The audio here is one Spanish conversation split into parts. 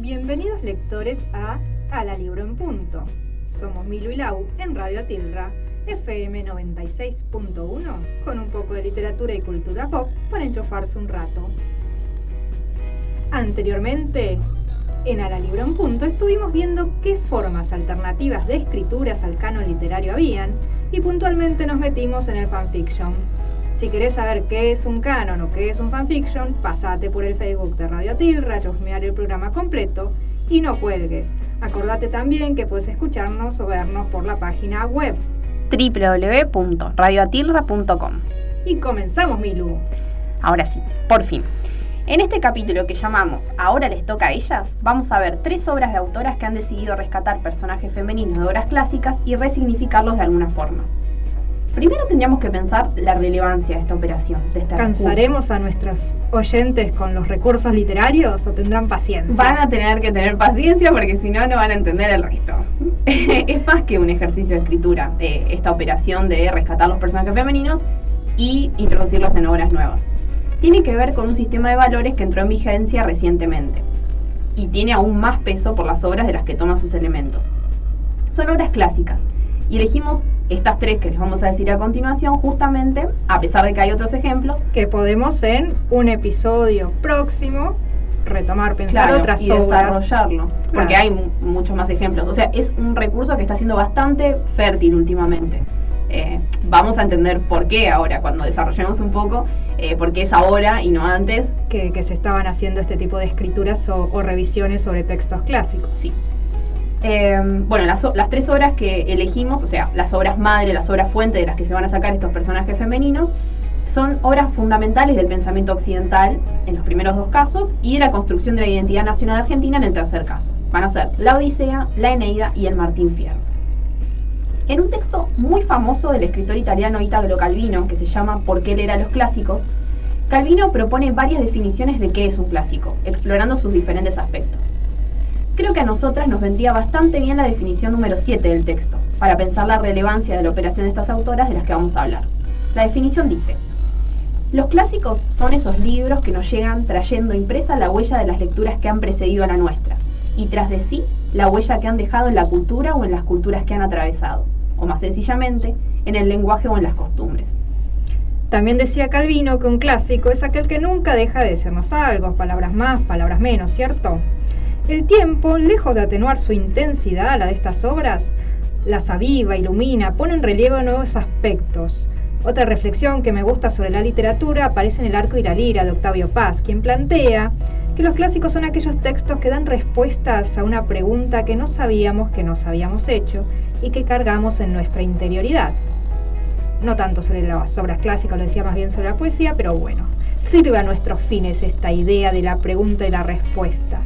Bienvenidos lectores a la Libro en Punto. Somos Milu y Lau en Radio Atilra, FM 96.1, con un poco de literatura y cultura pop para enchufarse un rato. Anteriormente, en A la Libro en Punto estuvimos viendo qué formas alternativas de escrituras al canon literario habían y puntualmente nos metimos en el fanfiction. Si querés saber qué es un canon o qué es un fanfiction, pasate por el Facebook de Radio Atilra, chusmear el programa completo y no cuelgues. Acordate también que puedes escucharnos o vernos por la página web www.radioatilra.com. Y comenzamos, Milu. Ahora sí, por fin. En este capítulo que llamamos Ahora les toca a ellas, vamos a ver 3 obras de autoras que han decidido rescatar personajes femeninos de obras clásicas y resignificarlos de alguna forma. Primero tendríamos que pensar la relevancia de esta operación, de este ¿Cansaremos a nuestros oyentes con los recursos literarios o tendrán paciencia? Van a tener que tener paciencia porque si no, no van a entender el resto. Es más que un ejercicio de escritura, esta operación de rescatar los personajes femeninos y introducirlos en obras nuevas. Tiene que ver con un sistema de valores que entró en vigencia recientemente y tiene aún más peso por las obras de las que toma sus elementos. Son obras clásicas y elegimos estas 3 que les vamos a decir a continuación justamente, a pesar de que hay otros ejemplos, que podemos en un episodio próximo retomar, pensar otras y obras. Desarrollarlo, porque hay muchos más ejemplos. O sea, es un recurso que está siendo bastante fértil últimamente. Vamos a entender por qué ahora, cuando desarrollemos un poco, por qué es ahora y no antes. Que se estaban haciendo este tipo de escrituras o revisiones sobre textos clásicos. Sí. Bueno, las 3 obras que elegimos, o sea, las obras madre, las obras fuente de las que se van a sacar estos personajes femeninos, son obras fundamentales del pensamiento occidental en los primeros 2 casos y de la construcción de la identidad nacional argentina en el tercer caso. Van a ser la Odisea, la Eneida y el Martín Fierro. En un texto muy famoso del escritor italiano Italo Calvino, que se llama ¿Por qué leer a los clásicos?, Calvino propone varias definiciones de qué es un clásico, explorando sus diferentes aspectos. Creo que a nosotras nos vendría bastante bien la definición número 7 del texto, para pensar la relevancia de la operación de estas autoras de las que vamos a hablar. La definición dice: los clásicos son esos libros que nos llegan trayendo impresa la huella de las lecturas que han precedido a la nuestra, y tras de sí, la huella que han dejado en la cultura o en las culturas que han atravesado, o más sencillamente, en el lenguaje o en las costumbres. También decía Calvino que un clásico es aquel que nunca deja de decirnos algo, palabras más, palabras menos, ¿cierto? El tiempo, lejos de atenuar su intensidad a la de estas obras, las aviva, ilumina, pone en relieve nuevos aspectos. Otra reflexión que me gusta sobre la literatura aparece en El arco y la lira de Octavio Paz, quien plantea que los clásicos son aquellos textos que dan respuestas a una pregunta que no sabíamos que nos habíamos hecho y que cargamos en nuestra interioridad. No tanto sobre las obras clásicas, lo decía más bien sobre la poesía, pero bueno, sirve a nuestros fines esta idea de la pregunta y la respuesta.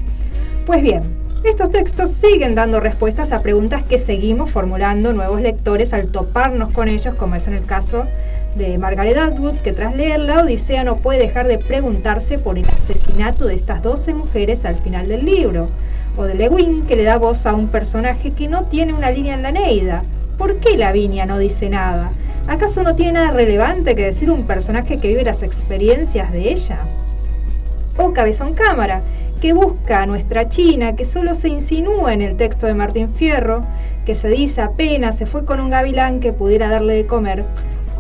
Pues bien, estos textos siguen dando respuestas a preguntas que seguimos formulando nuevos lectores al toparnos con ellos, como es en el caso de Margaret Atwood, que tras leer La Odisea no puede dejar de preguntarse por el asesinato de estas 12 mujeres al final del libro, o de Lewin, que le da voz a un personaje que no tiene una línea en la Eneida. ¿Por qué Lavinia no dice nada? ¿Acaso no tiene nada relevante que decir un personaje que vive las experiencias de ella? O Cabezón Cámara, que busca a nuestra China, que solo se insinúa en el texto de Martín Fierro, que se dice apenas se fue con un gavilán que pudiera darle de comer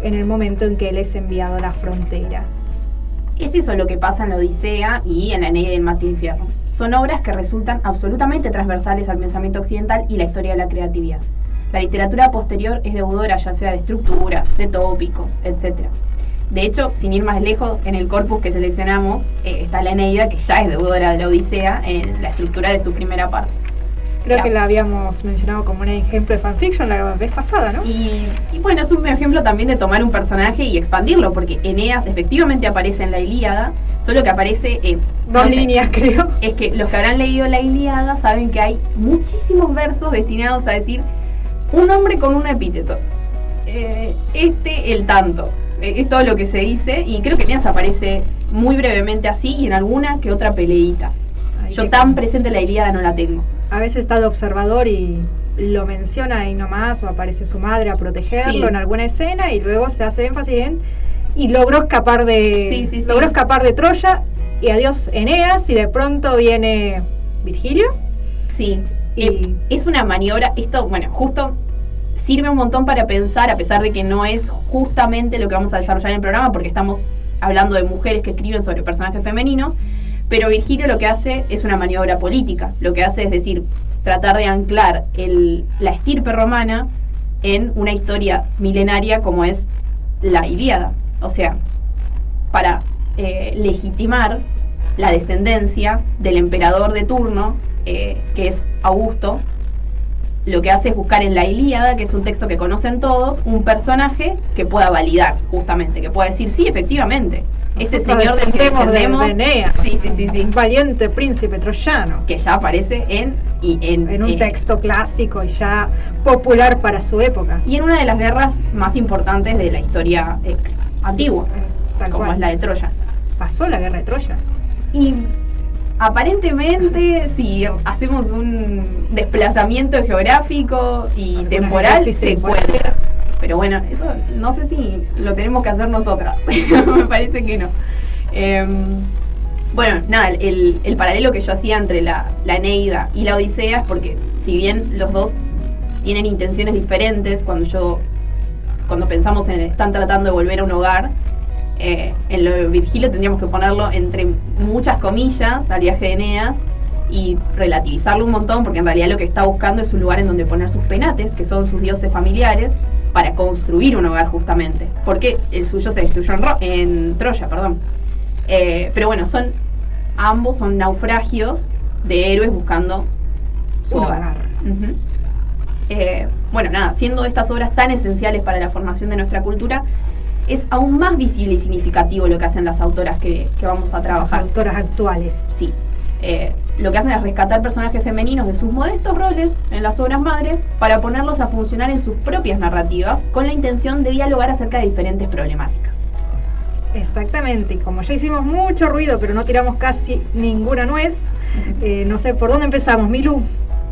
en el momento en que él es enviado a la frontera. Es eso lo que pasa en la Odisea y en la Eneida y el Martín Fierro. Son obras que resultan absolutamente transversales al pensamiento occidental y la historia de la creatividad. La literatura posterior es deudora ya sea de estructura, de tópicos, etc. De hecho, sin ir más lejos, en el corpus que seleccionamos está la Eneida, que ya es deudora de la Odisea en la estructura de su primera parte. Creo que la habíamos mencionado como un ejemplo de fanfiction la vez pasada, ¿no? Y bueno, es un ejemplo también de tomar un personaje y expandirlo, porque Eneas efectivamente aparece en la Ilíada, solo que aparece... Dos líneas, creo. Es que los que habrán leído la Ilíada saben que hay muchísimos versos destinados a decir un hombre con un epíteto. El tanto. Es todo lo que se dice, y creo que Eneas aparece muy brevemente así y en alguna que otra peleita. Yo tan presente la Ilíada no la tengo. A veces está de observador y lo menciona ahí nomás, o aparece su madre a protegerlo en alguna escena, y luego se hace énfasis en y logró escapar de Troya, y adiós Eneas, y de pronto viene Virgilio. Sí, Y- es una maniobra, esto, bueno, justo sirve un montón para pensar, a pesar de que no es justamente lo que vamos a desarrollar en el programa, porque estamos hablando de mujeres que escriben sobre personajes femeninos, pero Virgilio lo que hace es una maniobra política, lo que hace es decir, tratar de anclar la estirpe romana en una historia milenaria como es la Ilíada, o sea, para legitimar la descendencia del emperador de turno, que es Augusto. Lo que hace es buscar en la Ilíada, que es un texto que conocen todos, un personaje que pueda validar, justamente, que pueda decir, sí, efectivamente, ese señor del que descendemos, de Eneas, sí, un valiente príncipe troyano, que ya aparece en un texto clásico y ya popular para su época. y en una de las guerras más importantes de la historia antigua, Tal como cual. es la de Troya. Pasó la guerra de Troya. Y aparentemente, si hacemos un desplazamiento geográfico y Algunas temporal, guerras sí se temporales. puede. Pero bueno, eso no sé si lo tenemos que hacer nosotras. Me parece que no. Bueno, nada, el paralelo que yo hacía entre la Eneida y la Odisea es porque, si bien los dos tienen intenciones diferentes, cuando pensamos en están tratando de volver a un hogar, en lo de Virgilio tendríamos que ponerlo entre muchas comillas al viaje de Eneas y relativizarlo un montón, porque en realidad lo que está buscando es un lugar en donde poner sus penates, que son sus dioses familiares, para construir un hogar justamente, porque el suyo se destruyó en Troya, perdón. Pero bueno, ambos son naufragios de héroes buscando su Un hogar. hogar. Ujú. Bueno, nada, siendo estas obras tan esenciales para la formación de nuestra cultura, es aún más visible y significativo lo que hacen las autoras que vamos a Las trabajar. autoras actuales. Sí. Lo que hacen es rescatar personajes femeninos de sus modestos roles en las obras madre para ponerlos a funcionar en sus propias narrativas con la intención de dialogar acerca de diferentes problemáticas. Exactamente, y como ya hicimos mucho ruido pero no tiramos casi ninguna nuez, no sé por dónde empezamos, Milú.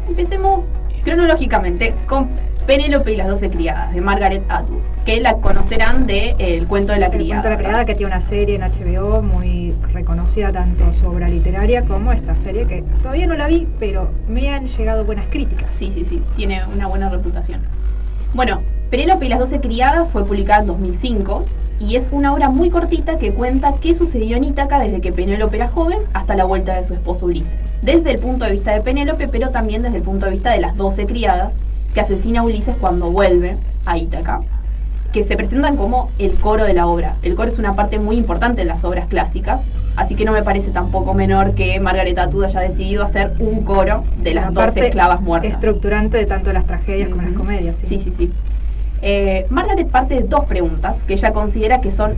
Empecemos cronológicamente con Penélope y las 12 criadas, de Margaret Atwood, que la conocerán de El cuento de la El criada. cuento de la criada, ¿verdad? que tiene una serie en HBO muy reconocida, tanto su obra literaria como esta serie, que todavía no la vi, pero me han llegado buenas críticas. Sí, tiene una buena reputación. Bueno, Penélope y las 12 criadas fue publicada en 2005 y es una obra muy cortita que cuenta qué sucedió en Ítaca desde que Penélope era joven hasta la vuelta de su esposo Ulises. Desde el punto de vista de Penélope, pero también desde el punto de vista de las 12 criadas que asesina a Ulises cuando vuelve a Ítaca, que se presentan como el coro de la obra. El coro es una parte muy importante en las obras clásicas, así que no me parece tampoco menor que Margaret Atwood haya decidido hacer un coro de Es la las 12 parte esclavas muertas. estructurante de tanto las tragedias como las Ujú. comedias. Sí. Margaret parte de dos preguntas que ella considera que son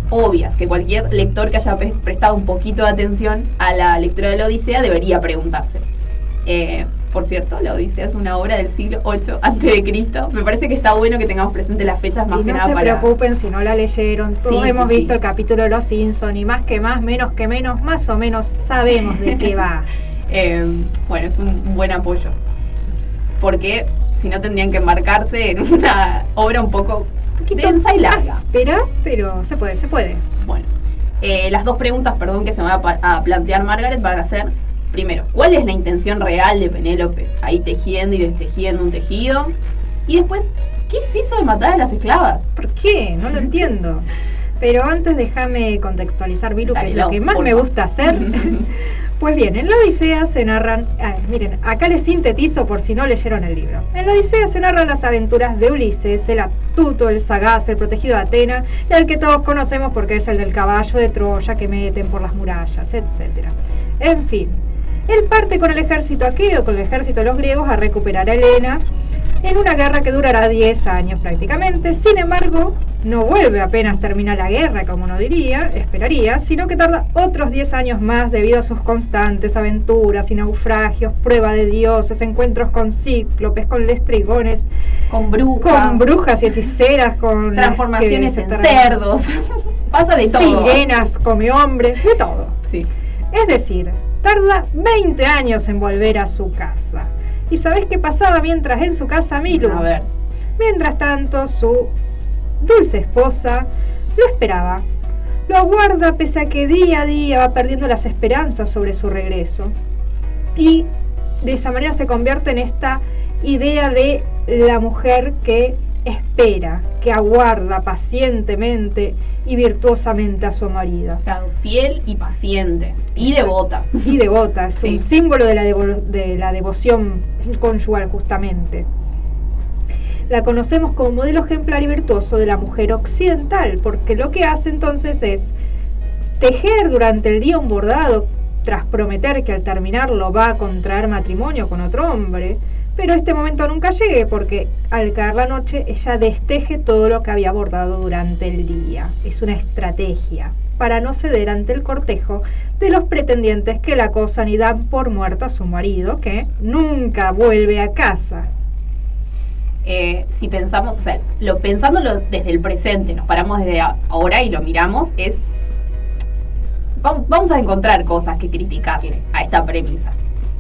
obvias, que cualquier lector que haya prestado un poquito de atención a la lectura de la Odisea debería preguntarse. Por cierto, la Odisea es una obra del siglo VIII a.C. Me parece que está bueno que tengamos presentes las fechas más Y que no nada se para... preocupen si no la leyeron, todos Sí, hemos sí, visto sí. el capítulo de Los Simpson y más que más, menos que menos, más o menos sabemos de qué va. Bueno, es un buen apoyo. Porque si no tendrían que embarcarse en una obra un poco densa y larga. Áspera, pero se puede. Bueno, las dos preguntas, que se me va a plantear Margaret van a ser, primero, ¿cuál es la intención real de Penélope? Ahí tejiendo y destejiendo un tejido. Y después, ¿qué es eso de matar a las esclavas? ¿Por qué? No lo entiendo. Pero antes déjame contextualizar, Viru, que es Dale, lo que más por me favor. gusta hacer. Pues bien, en la Odisea se narran... miren, acá les sintetizo por si no leyeron el libro. En la Odisea se narran las aventuras de Ulises, el astuto, el sagaz, el protegido de Atena, y al que todos conocemos porque es el del caballo de Troya que meten por las murallas, etc. En fin, él parte con el ejército aqueo, con el ejército de los griegos, a recuperar a Helena, en una guerra que durará 10 años prácticamente. Sin embargo, no vuelve apenas termina la guerra, como uno esperaría, sino que tarda otros 10 años más debido a sus constantes aventuras y naufragios, prueba de dioses, encuentros con cíclopes, con lestrigones, Con con brujas y hechiceras, con transformaciones las en que se cerdos. Pasa de todo. sirenas, come hombres, de todo. Sí. Es decir, tarda 20 años en volver a su casa. ¿Y sabés qué pasaba mientras en su casa, Milu? A ver. Mientras tanto, su dulce esposa lo esperaba. Lo aguarda pese a que día a día va perdiendo las esperanzas sobre su regreso. y de esa manera se convierte en esta idea de la mujer que espera, que aguarda pacientemente y virtuosamente a su marido. Claro, fiel y paciente. Y devota. Y devota, es Sí. un símbolo de la devoción conyugal justamente. La conocemos como modelo ejemplar y virtuoso de la mujer occidental, porque lo que hace entonces es tejer durante el día un bordado tras prometer que al terminarlo va a contraer matrimonio con otro hombre, pero este momento nunca llegue porque al caer la noche ella desteje todo lo que había bordado durante el día. Es una estrategia para no ceder ante el cortejo de los pretendientes que la acosan y dan por muerto a su marido, que nunca vuelve a casa. Si pensamos, o sea, pensándolo desde el presente, nos paramos desde ahora y lo miramos, vamos a encontrar cosas que criticarle a esta premisa.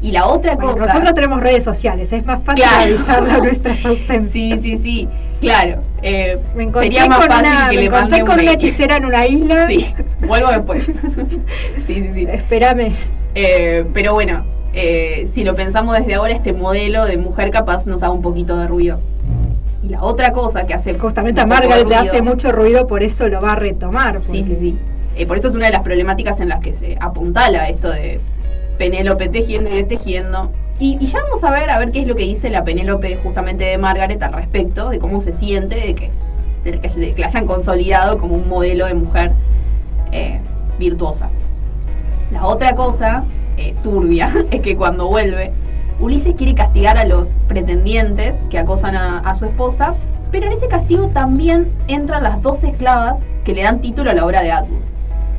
Y la otra cosa... Nosotros tenemos redes sociales, es más fácil avisarle a nuestras ausencias. Sí, claro. Me encontré sería más fácil que le mande con una hechicera en una isla. Sí, vuelvo después. sí. Espérame. Pero bueno, si lo pensamos desde ahora, este modelo de mujer capaz nos haga un poquito de ruido. Y la otra cosa que hace... Justamente a Margaret le hace mucho ruido, por eso lo va a retomar. Porque... Sí. Por eso es una de las problemáticas en las que se apuntala esto de Penélope tejiendo y destejiendo. Y ya vamos a ver qué es lo que dice la Penélope justamente de Margaret al respecto, de cómo se siente de que la hayan consolidado como un modelo de mujer virtuosa. La otra cosa turbia es que cuando vuelve, Ulises quiere castigar a los pretendientes que acosan a su esposa, pero en ese castigo también entran las 2 esclavas que le dan título a la obra de Atwood.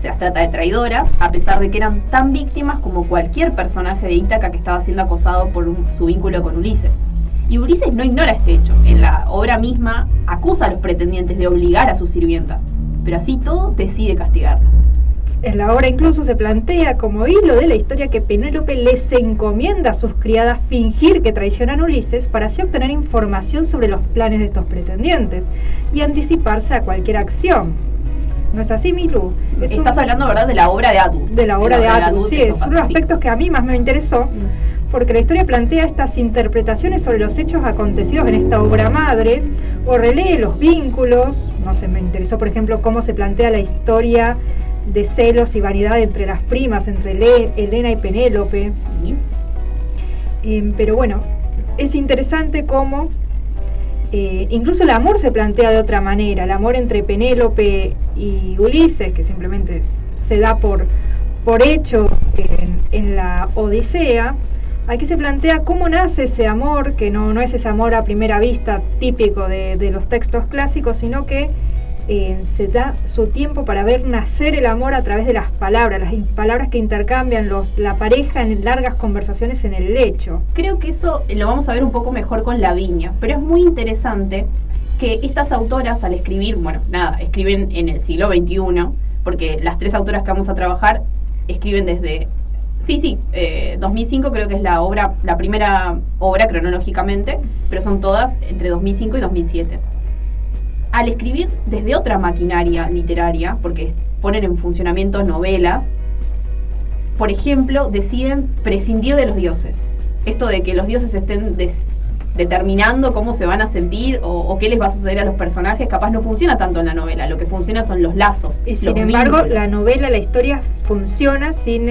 Se las trata de traidoras, a pesar de que eran tan víctimas como cualquier personaje de Ítaca que estaba siendo acosado por su vínculo con Ulises. Y Ulises no ignora este hecho. En la obra misma acusa a los pretendientes de obligar a sus sirvientas, pero así todo decide castigarlas. En la obra incluso se plantea como hilo de la historia que Penélope les encomienda a sus criadas fingir que traicionan a Ulises para así obtener información sobre los planes de estos pretendientes y anticiparse a cualquier acción. ¿No es así, Milu? Estás hablando, ¿verdad?, de la obra de Atwood. De la obra de Atwood, sí, es uno de los aspectos que a mí más me interesó, porque la historia plantea estas interpretaciones sobre los hechos acontecidos en esta obra madre, o relee los vínculos. No sé, me interesó, por ejemplo, cómo se plantea la historia de celos y vanidad entre las primas, entre Helena y Penélope. Sí. Pero bueno, es interesante cómo incluso el amor se plantea de otra manera, el amor entre Penélope y Ulises, que simplemente se da por hecho en la Odisea. Aquí se plantea cómo nace ese amor, que no es ese amor a primera vista típico de los textos clásicos, sino que se da su tiempo para ver nacer el amor a través de las palabras que intercambian la pareja en largas conversaciones en el lecho. Creo que eso lo vamos a ver un poco mejor con Lavinia, pero es muy interesante que estas autoras al escribir, escriben en el siglo XXI, porque las 3 autoras que vamos a trabajar escriben desde... 2005 creo que es la primera obra cronológicamente, pero son todas entre 2005 y 2007. Al escribir desde otra maquinaria literaria, porque ponen en funcionamiento novelas, por ejemplo, deciden prescindir de los dioses. Esto de que los dioses estén determinando cómo se van a sentir o qué les va a suceder a los personajes, capaz no funciona tanto en la novela. Lo que funciona son los lazos. Y sin embargo, la novela, la historia funciona sin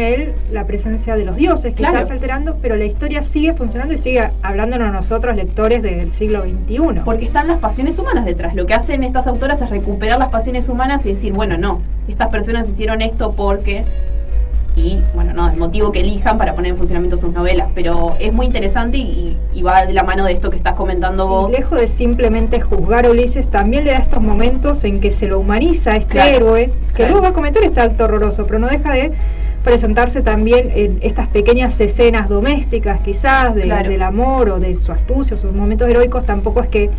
la presencia de los dioses, quizás alterando, pero la historia sigue funcionando y sigue hablándonos a nosotros, lectores del siglo XXI. Porque están las pasiones humanas detrás. Lo que hacen estas autoras es recuperar las pasiones humanas y decir, estas personas hicieron esto porque... Y el motivo que elijan para poner en funcionamiento sus novelas, pero es muy interesante y va de la mano de esto que estás comentando vos. Y lejos de simplemente juzgar a Ulises, también le da estos momentos en que se lo humaniza a este héroe, que luego va a cometer este acto horroroso, pero no deja de presentarse también en estas pequeñas escenas domésticas, quizás, del amor o de su astucia, sus momentos heroicos. Tampoco es que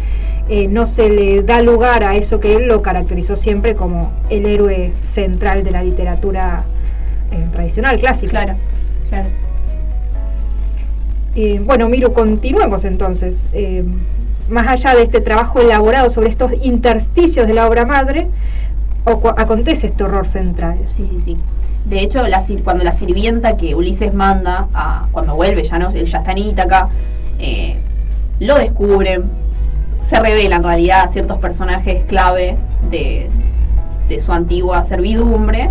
no se le da lugar a eso que él lo caracterizó siempre como el héroe central de la literatura tradicional, clásica. Claro. Miru, continuemos entonces. Más allá de este trabajo elaborado sobre estos intersticios de la obra madre, acontece este horror central. Sí. De hecho, cuando la sirvienta que Ulises manda, cuando vuelve, ya no, él ya está en Ítaca, lo descubren, se revela en realidad ciertos personajes clave de su antigua servidumbre,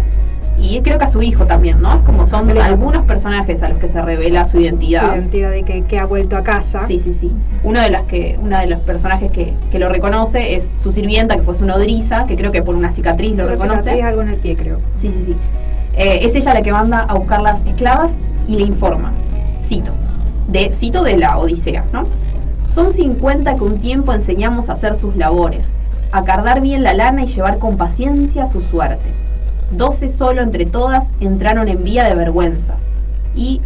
y creo que a su hijo también, ¿no? Es como son algunos personajes a los que se revela su identidad. Su identidad de que ha vuelto a casa. Sí. Una de los personajes que lo reconoce es su sirvienta, que fue su nodriza, que creo que por una cicatriz lo reconoce. Cicatriz, algo en el pie, creo. Sí. Es ella la que manda a buscar las esclavas y le informa. Cito de la Odisea, ¿no? Son 50 que un tiempo enseñamos a hacer sus labores, a cardar bien la lana y llevar con paciencia su suerte. 12 solo entre todas entraron en vía de vergüenza. Y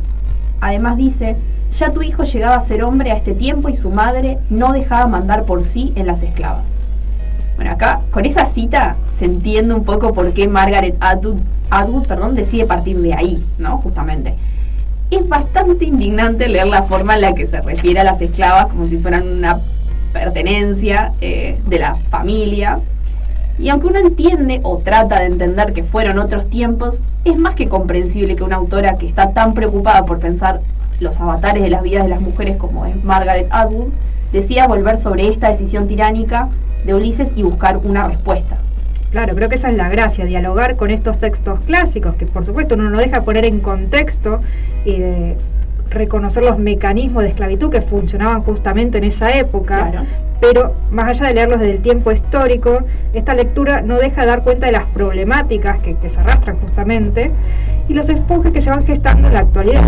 además dice, ya tu hijo llegaba a ser hombre a este tiempo y su madre no dejaba mandar por sí en las esclavas. Bueno, acá con esa cita se entiende un poco por qué Margaret Atwood decide partir de ahí, ¿no? Justamente. Es bastante indignante leer la forma en la que se refiere a las esclavas como si fueran una pertenencia de la familia. Y aunque uno entiende o trata de entender que fueron otros tiempos, es más que comprensible que una autora que está tan preocupada por pensar los avatares de las vidas de las mujeres como es Margaret Atwood, decida volver sobre esta decisión tiránica de Ulises y buscar una respuesta. Claro, creo que esa es la gracia, dialogar con estos textos clásicos, que por supuesto uno no deja poner en contexto y de reconocer los mecanismos de esclavitud que funcionaban justamente en esa época. Claro. Pero más allá de leerlos desde el tiempo histórico, esta lectura no deja de dar cuenta de las problemáticas que se arrastran justamente y los esponjas que se van gestando en la actualidad.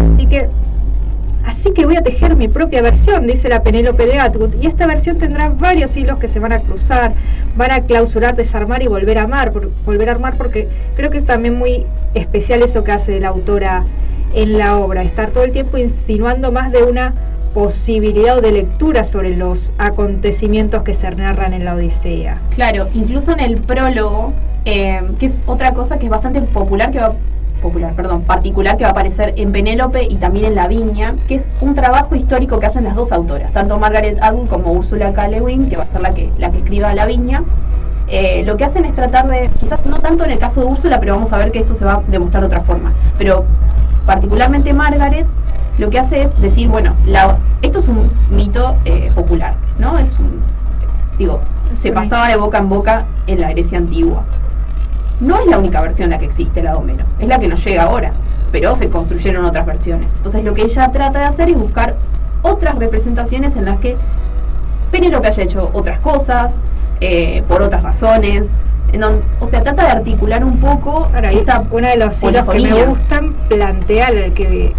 Así que voy a tejer mi propia versión, dice la Penélope de Atwood, y esta versión tendrá varios hilos que se van a cruzar, van a clausurar, desarmar y volver a armar, porque creo que es también muy especial eso que hace la autora en la obra, estar todo el tiempo insinuando más de una posibilidad de lectura sobre los acontecimientos que se narran en la Odisea. Claro, incluso en el prólogo, que es otra cosa que es bastante particular que va a aparecer en Penélope y también en La Viña, que es un trabajo histórico que hacen las dos autoras, tanto Margaret Atwood como Ursula K. Le Guin, que va a ser la que escriba La Viña. Lo que hacen es tratar de, quizás no tanto en el caso de Úrsula, pero vamos a ver que eso se va a demostrar de otra forma, pero particularmente Margaret lo que hace es decir, bueno, esto es un mito popular, ¿no? Se pasaba de boca en boca en la Grecia antigua. No es la única versión la que existe, la de Homero, es la que nos llega ahora, pero se construyeron otras versiones. Entonces lo que ella trata de hacer es buscar otras representaciones en las que Penélope haya hecho otras cosas, por otras razones. Trata de articular un poco una de los hilos que me gustan, plantea el que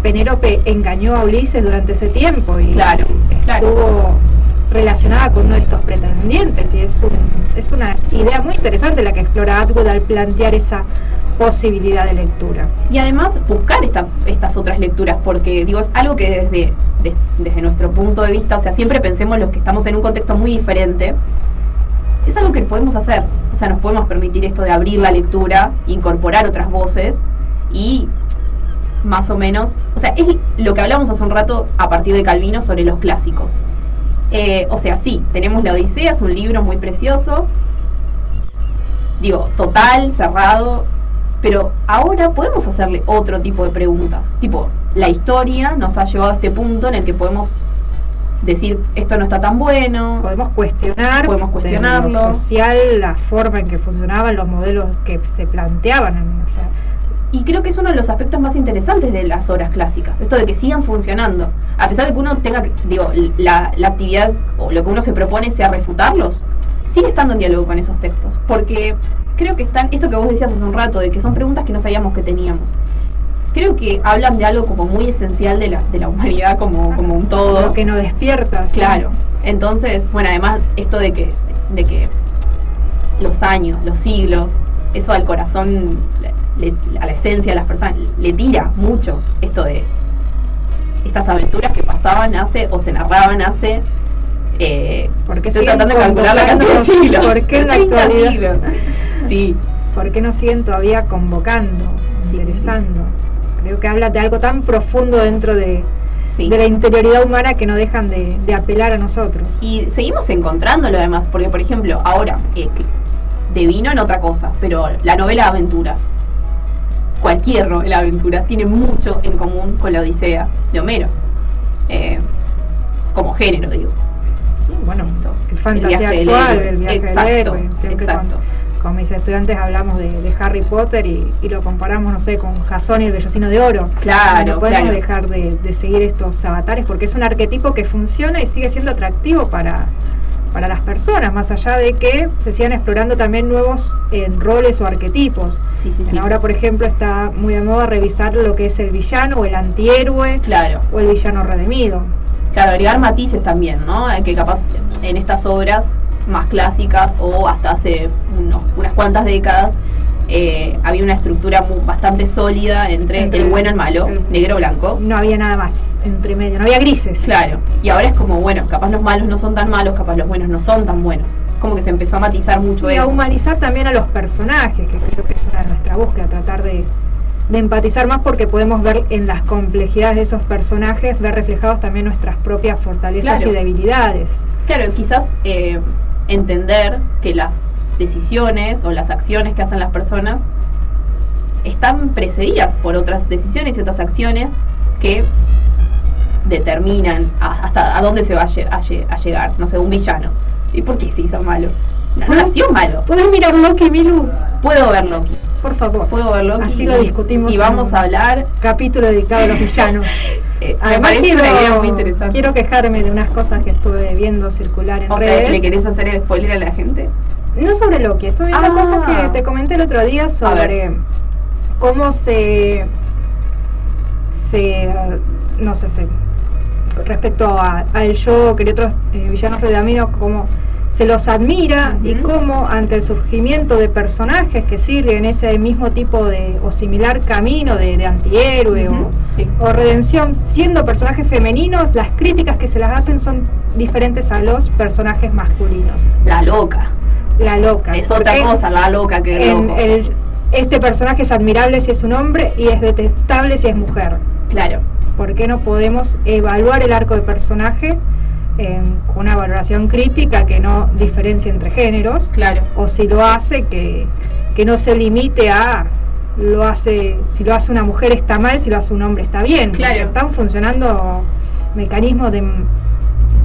Penélope engañó a Ulises durante ese tiempo y estuvo relacionada con uno de estos pretendientes, y es una idea muy interesante la que explora Atwood al plantear esa posibilidad de lectura. Y además buscar estas otras lecturas, porque es algo que desde nuestro punto de vista, siempre pensemos los que estamos en un contexto muy diferente, es algo que podemos hacer, nos podemos permitir esto de abrir la lectura, incorporar otras voces y más o menos, es lo que hablamos hace un rato a partir de Calvino sobre los clásicos. Sí, tenemos la Odisea, es un libro muy precioso, total, cerrado, pero ahora podemos hacerle otro tipo de preguntas, la historia nos ha llevado a este punto en el que podemos decir, esto no está tan bueno. Podemos cuestionarlo. Lo social, la forma en que funcionaban, los modelos que se planteaban, Y creo que es uno de los aspectos más interesantes de las obras clásicas, esto de que sigan funcionando. A pesar de que uno tenga, la actividad o lo que uno se propone sea refutarlos, sigue estando en diálogo con esos textos. Porque creo que están, esto que vos decías hace un rato, de que son preguntas que no sabíamos que teníamos. Creo que hablan de algo como muy esencial de la humanidad como un todo. Lo que nos despierta. Claro. Entonces, además, esto de que los años, los siglos, eso al corazón, a la esencia de las personas, le tira mucho esto de estas aventuras que pasaban o se narraban hace... porque estoy tratando de calcular la cantidad de siglos. ¿Por qué en la actualidad? Siglos. Sí. ¿Por qué nos siguen todavía convocando, interesando? Sí. Creo que habla de algo tan profundo dentro de la interioridad humana que no dejan de apelar a nosotros. Y seguimos encontrándolo además, porque por ejemplo, ahora devino en otra cosa, pero la novela de aventuras. cualquier novela de aventura tiene mucho en común con la Odisea de Homero. Como género, digo. Sí, bueno, el fantasía actual, el viaje del héroe. Siempre con mis estudiantes hablamos de Harry Potter y lo comparamos, no sé, con Jasón y el vellocino de oro. Claro, no podemos dejar de seguir estos avatares porque es un arquetipo que funciona y sigue siendo atractivo para las personas, más allá de que se sigan explorando también nuevos roles o arquetipos. Sí. Ahora, por ejemplo, está muy de moda revisar lo que es el villano o el antihéroe, o el villano redimido. Claro, agregar matices también, ¿no? Que capaz en estas obras más clásicas o hasta hace unas cuantas décadas había una estructura bastante sólida entre el bueno y el malo, negro o blanco. No había nada más entre medio, no había grises. Claro, y ahora es como, bueno, capaz los malos no son tan malos, capaz los buenos no son tan buenos. Como que se empezó a matizar mucho eso. Y a humanizar también a los personajes, que creo que es una de nuestra búsqueda, tratar de empatizar más porque podemos ver en las complejidades de esos personajes, ver reflejados también nuestras propias fortalezas y debilidades. Claro, quizás entender que las decisiones o las acciones que hacen las personas están precedidas por otras decisiones y otras acciones que determinan hasta a dónde se va a llegar, no sé, un villano. ¿Y por qué se hizo malo? Nació malo. ¿Puedes mirar Loki, Milu? Puedo ver Loki. Por favor. Puedo ver Loki. Así lo discutimos. Y vamos a hablar. Capítulo dedicado a los villanos. Me parece una idea muy interesante. Quiero quejarme de unas cosas que estuve viendo circular en redes. ¿Le querés hacer el spoiler a la gente? No sobre Loki, estoy viendo cosas que te comenté el otro día sobre cómo no sé, respecto al Joker y otros villanos redaminos, cómo se los admira y cómo ante el surgimiento de personajes que siguen ese mismo tipo de o similar camino de antihéroe o redención, siendo personajes femeninos, las críticas que se las hacen son diferentes a los personajes masculinos. La loca. Es otra cosa, la loca que el loco. Este personaje es admirable si es un hombre y es detestable si es mujer. Claro. ¿Por qué no podemos evaluar el arco de personaje con una valoración crítica que no diferencie entre géneros? Claro. O si lo hace, que no se limite a si lo hace una mujer está mal, si lo hace un hombre está bien. Claro. Están funcionando mecanismos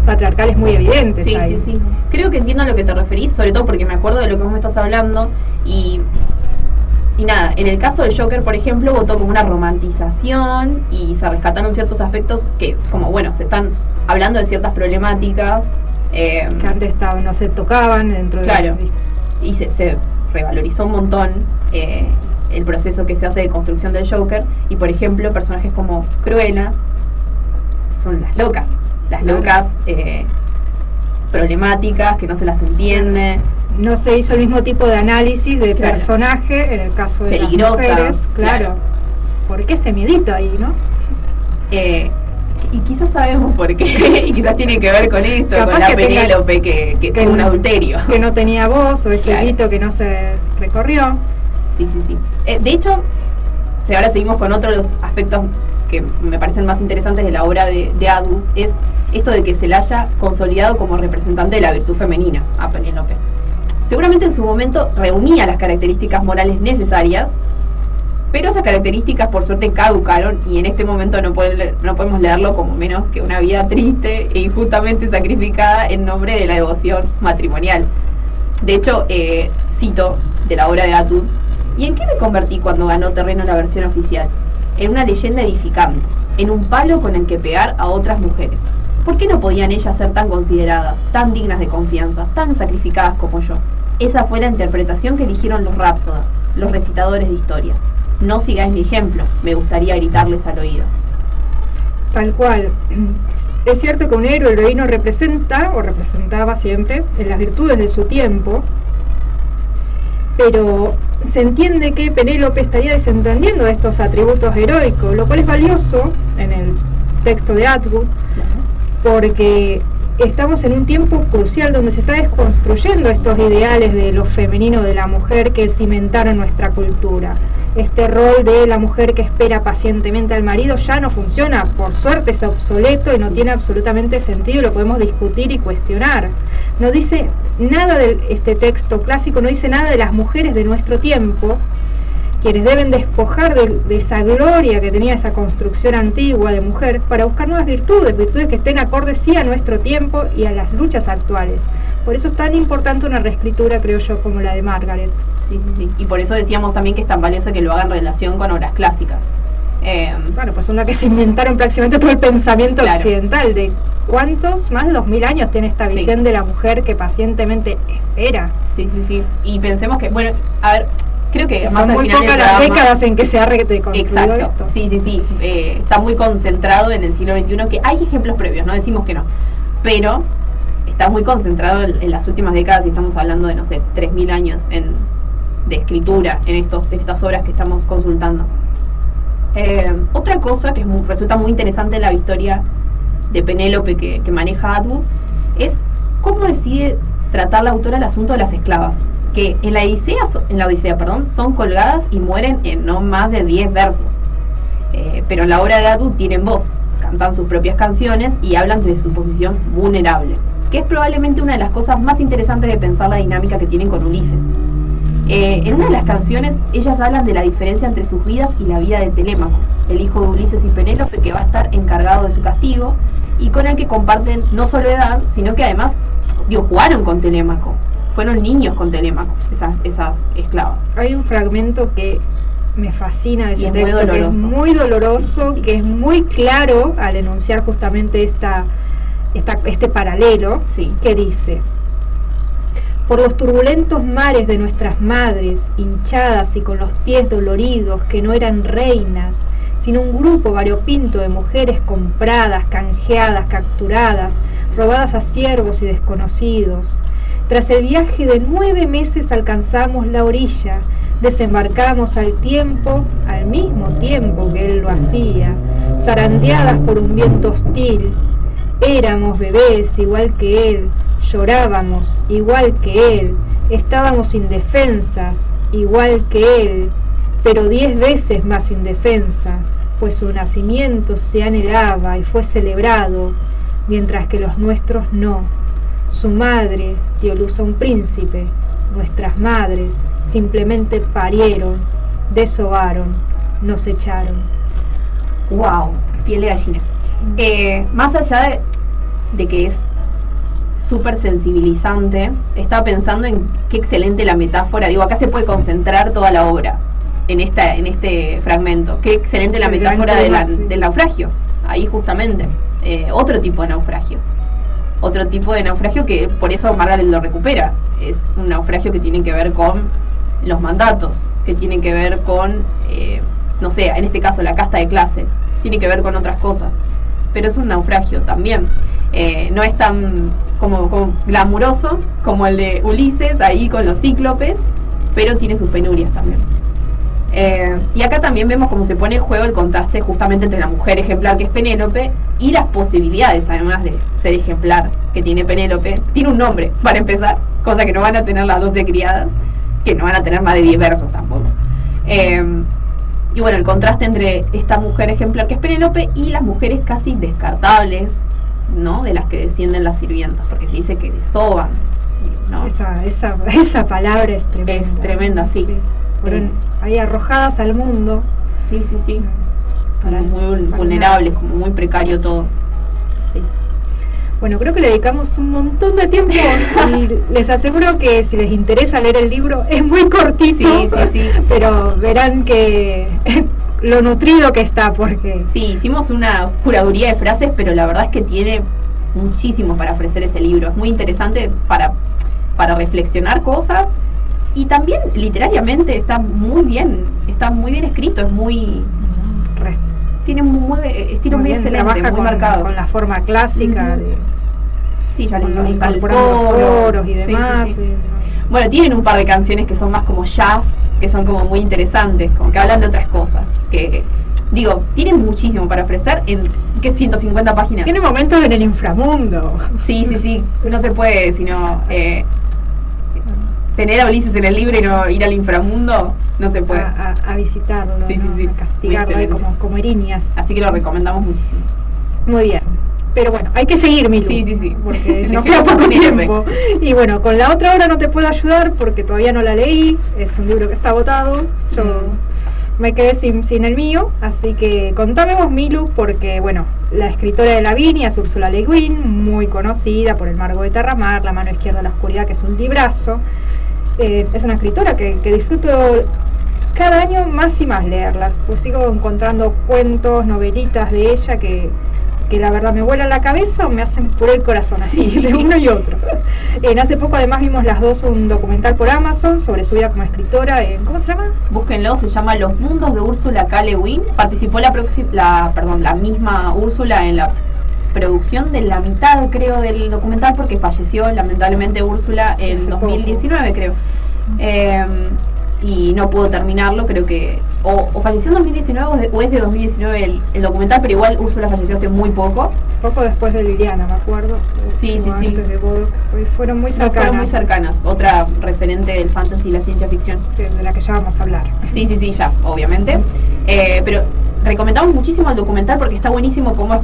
patriarcales muy evidentes ahí. Sí. Creo que entiendo a lo que te referís, sobre todo porque me acuerdo de lo que vos me estás hablando y nada, en el caso de Joker, por ejemplo, votó como una romantización y se rescataron ciertos aspectos que, como bueno, se están hablando de ciertas problemáticas que antes no se tocaban dentro y se revalorizó un montón el proceso que se hace de construcción del Joker. Y por ejemplo, personajes como Cruella son las locas problemáticas, que no se las entiende. No se hizo el mismo tipo de análisis de personaje en el caso de las mujeres. Claro. ¿Por qué ese miedito ahí, no? Y quizás sabemos por qué, y quizás tiene que ver con esto, capaz con la Penélope que tuvo un adulterio. Que no tenía voz, o ese grito que no se recorrió. Sí. De hecho, ahora seguimos con otro de los aspectos que me parecen más interesantes de la obra de Atwood, es esto de que se la haya consolidado como representante de la virtud femenina a Penélope. Seguramente en su momento reunía las características morales necesarias, pero esas características por suerte caducaron y en este momento no podemos leerlo como menos que una vida triste e injustamente sacrificada en nombre de la devoción matrimonial. De hecho, cito de la obra de Atwood: ¿y en qué me convertí cuando ganó terreno la versión oficial? En una leyenda edificante, en un palo con el que pegar a otras mujeres. ¿Por qué no podían ellas ser tan consideradas, tan dignas de confianza, tan sacrificadas como yo? Esa fue la interpretación que eligieron los rápsodas, los recitadores de historias. No sigáis mi ejemplo, me gustaría gritarles al oído. Tal cual. Es cierto que un héroe heroíno representa, o representaba siempre, en las virtudes de su tiempo, pero se entiende que Penélope estaría desentendiendo de estos atributos heroicos, lo cual es valioso en el texto de Atwood, porque estamos en un tiempo crucial donde se está desconstruyendo estos ideales de lo femenino de la mujer que cimentaron nuestra cultura. Este rol de la mujer que espera pacientemente al marido ya no funciona, por suerte es obsoleto y no tiene absolutamente sentido, lo podemos discutir y cuestionar. No dice nada de este texto clásico, no dice nada de las mujeres de nuestro tiempo, quienes deben despojar de esa gloria que tenía esa construcción antigua de mujer para buscar nuevas virtudes que estén acordes sí a nuestro tiempo y a las luchas actuales. Por eso es tan importante una reescritura, creo yo, como la de Margaret. Sí. Y por eso decíamos también que es tan valioso que lo hagan en relación con obras clásicas. Claro, pues son las que se inventaron prácticamente todo el pensamiento occidental. De ¿cuántos? Más de 2000 años tiene esta visión de la mujer que pacientemente espera. Sí. Y pensemos que, bueno, a ver, creo que más son al muy final pocas las décadas en que se ha reconstruido esto. Sí. Está muy concentrado en el siglo XXI, que hay ejemplos previos, no decimos que no, pero está muy concentrado en las últimas décadas y estamos hablando de, no sé, 3000 años de escritura en estas obras que estamos consultando. Otra cosa que resulta muy interesante en la historia de Penélope que maneja Atwood es cómo decide tratar la autora el asunto de las esclavas, que en la Odisea, son colgadas y mueren en no más de 10 versos. Pero en la obra de Atwood tienen voz, cantan sus propias canciones y hablan de su posición vulnerable, que es probablemente una de las cosas más interesantes de pensar la dinámica que tienen con Ulises. En una de las canciones, ellas hablan de la diferencia entre sus vidas y la vida de Telémaco, el hijo de Ulises y Penélope, que va a estar encargado de su castigo y con el que comparten no solo edad, sino que además jugaron con Telémaco, fueron niños con Telémaco, esas esclavas. Hay un fragmento que me fascina de ese texto, que es muy doloroso, sí. Que es muy claro al enunciar justamente este paralelo, sí. Que dice: por los turbulentos mares de nuestras madres, hinchadas y con los pies doloridos, que no eran reinas, sino un grupo variopinto de mujeres compradas, canjeadas, capturadas, robadas a siervos y desconocidos. Tras el viaje de 9 meses alcanzamos la orilla, desembarcamos al mismo tiempo que él lo hacía, zarandeadas por un viento hostil. Éramos bebés igual que él, llorábamos igual que él, estábamos indefensas igual que él, pero 10 veces más indefensas, pues su nacimiento se anhelaba y fue celebrado, mientras que los nuestros no. Su madre dio luz a un príncipe, nuestras madres simplemente parieron, desovaron, nos echaron. ¡Wow! Piel de gallina. Más allá de que es súper sensibilizante, estaba pensando en qué excelente la metáfora. Acá se puede concentrar toda la obra en este fragmento. Qué excelente la metáfora del naufragio. Ahí justamente. Otro tipo de naufragio. Otro tipo de naufragio que por eso Margaret lo recupera. Es un naufragio que tiene que ver con los mandatos, que tiene que ver con, no sé, en este caso la casta de clases. Tiene que ver con otras cosas. Pero es un naufragio también. No es tan como glamuroso como el de Ulises, ahí con los cíclopes, pero tiene sus penurias también. Y acá también vemos cómo se pone en juego el contraste justamente entre la mujer ejemplar que es Penélope y las posibilidades, además de ser ejemplar, que tiene Penélope. Tiene un nombre, para empezar, cosa que no van a tener las 12 criadas, que no van a tener más de 10 versos tampoco. Y bueno, el contraste entre esta mujer ejemplar que es Penélope y las mujeres casi descartables, ¿no? De las que descienden las sirvientas, porque se dice que desoban, ¿no? Esa palabra es tremenda. Es tremenda, sí. Fueron ahí arrojadas al mundo. Sí. Como muy vulnerables, como muy precario todo. Sí. Bueno, creo que le dedicamos un montón de tiempo y les aseguro que si les interesa leer el libro es muy cortito, sí. Pero verán que lo nutrido que está, porque... Sí, hicimos una curaduría de frases, pero la verdad es que tiene muchísimo para ofrecer ese libro. Es muy interesante para reflexionar cosas y también literariamente está muy bien escrito, es muy... Tiene un estilo muy excelente, trabaja muy marcado. Con la forma clásica Sí, ya con les incorporando coros y demás. Sí. Bueno, tienen un par de canciones que son más como jazz, que son como muy interesantes, como que hablan de otras cosas. Que tienen muchísimo para ofrecer en 150 páginas. Tiene momentos en el inframundo. Sí. No se puede sino tener a Ulises en el libro y no ir al inframundo, no se puede. A visitarlo, Sí. A castigarlo ahí como Erinias. Así que lo recomendamos muchísimo. Muy bien. Pero bueno, hay que seguir, Milu. Sí. Porque nos queda poco tiempo. Y bueno, con la otra obra no te puedo ayudar porque todavía no la leí. Es un libro que está agotado. Yo me quedé sin el mío, así que contame vos, Milu, porque, bueno, la escritora de Lavinia es Ursula Le Guin, muy conocida por El Margo de Terramar, La mano izquierda de la oscuridad, que es un librazo. Es una escritora que disfruto cada año más y más leerlas, pues sigo encontrando cuentos, novelitas de ella que la verdad me vuelan la cabeza o me hacen puré el corazón, así, sí, de uno y otro. Hace poco además vimos las dos un documental por Amazon sobre su vida como escritora. ¿Cómo se llama? Búsquenlo, se llama Los mundos de Ursula K. Le Guin. Participó la misma Úrsula en la producción de la mitad, creo, del documental, porque falleció lamentablemente Úrsula en 2019, creo. Y no pudo terminarlo, creo que o falleció en 2019 o es de 2019 el documental, pero igual Úrsula falleció hace muy poco después de Liliana, me acuerdo. Sí. Antes de Bodok, fueron muy cercanas. Fueron muy cercanas, otra referente del fantasy y la ciencia ficción, de la que ya vamos a hablar. Sí, ya, obviamente. Pero recomendamos muchísimo el documental porque está buenísimo cómo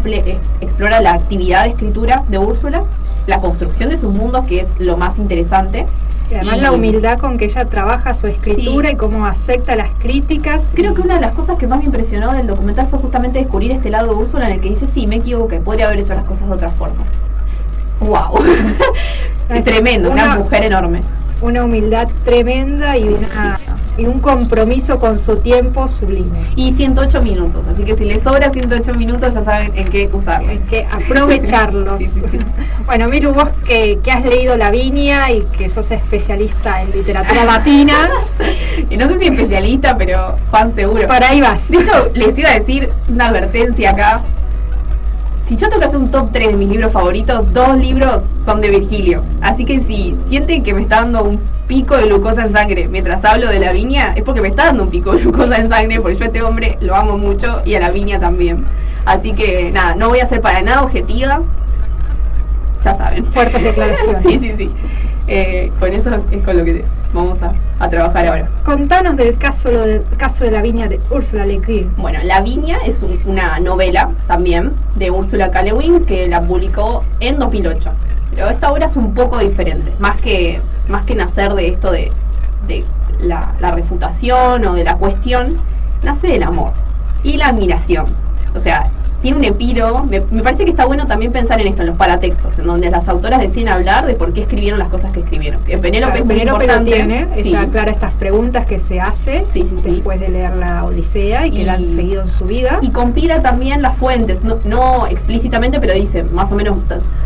explora la actividad de escritura de Úrsula, la construcción de sus mundos, que es lo más interesante. Y además la humildad con que ella trabaja su escritura, sí, y cómo acepta las críticas. Creo que una de las cosas que más me impresionó del documental fue justamente descubrir este lado de Úrsula en el que dice, sí, me equivoqué, podría haber hecho las cosas de otra forma. ¡Wow! Es tremendo, una mujer enorme. Una humildad tremenda y y un compromiso con su tiempo sublime. Y 108 minutos, así que si les sobra 108 minutos ya saben en qué usarlos. En qué aprovecharlos. Sí. Bueno, Miru, vos que has leído Lavinia y que sos especialista en literatura latina. Y no sé si especialista, pero fan seguro. Para ahí vas. De hecho, les iba a decir una advertencia acá. Si yo tengo que hacer un top 3 de mis libros favoritos, 2 libros son de Virgilio. Así que si sienten que me está dando un pico de glucosa en sangre mientras hablo de Lavinia, es porque me está dando un pico de glucosa en sangre, porque yo a este hombre lo amo mucho y a Lavinia también. Así que nada, no voy a ser para nada objetiva. Ya saben. Fuertes declaraciones. Sí. Con eso es con lo que vamos a trabajar ahora. Contanos del caso de Lavinia de Ursula Le Guin. Bueno, Lavinia es una novela también de Ursula K. Le Guin que la publicó en 2008. Pero esta obra es un poco diferente, más que nacer de esto de la refutación o de la cuestión, nace del amor y la admiración. O sea, tiene un epílogo. Me parece que está bueno también pensar en esto, en los paratextos, en donde las autoras deciden hablar de por qué escribieron las cosas que escribieron. En Penélope es muy importante. Ella aclara estas preguntas que se hace después de leer la Odisea y que la han seguido en su vida. Y compila también las fuentes, no explícitamente, pero dice más o menos,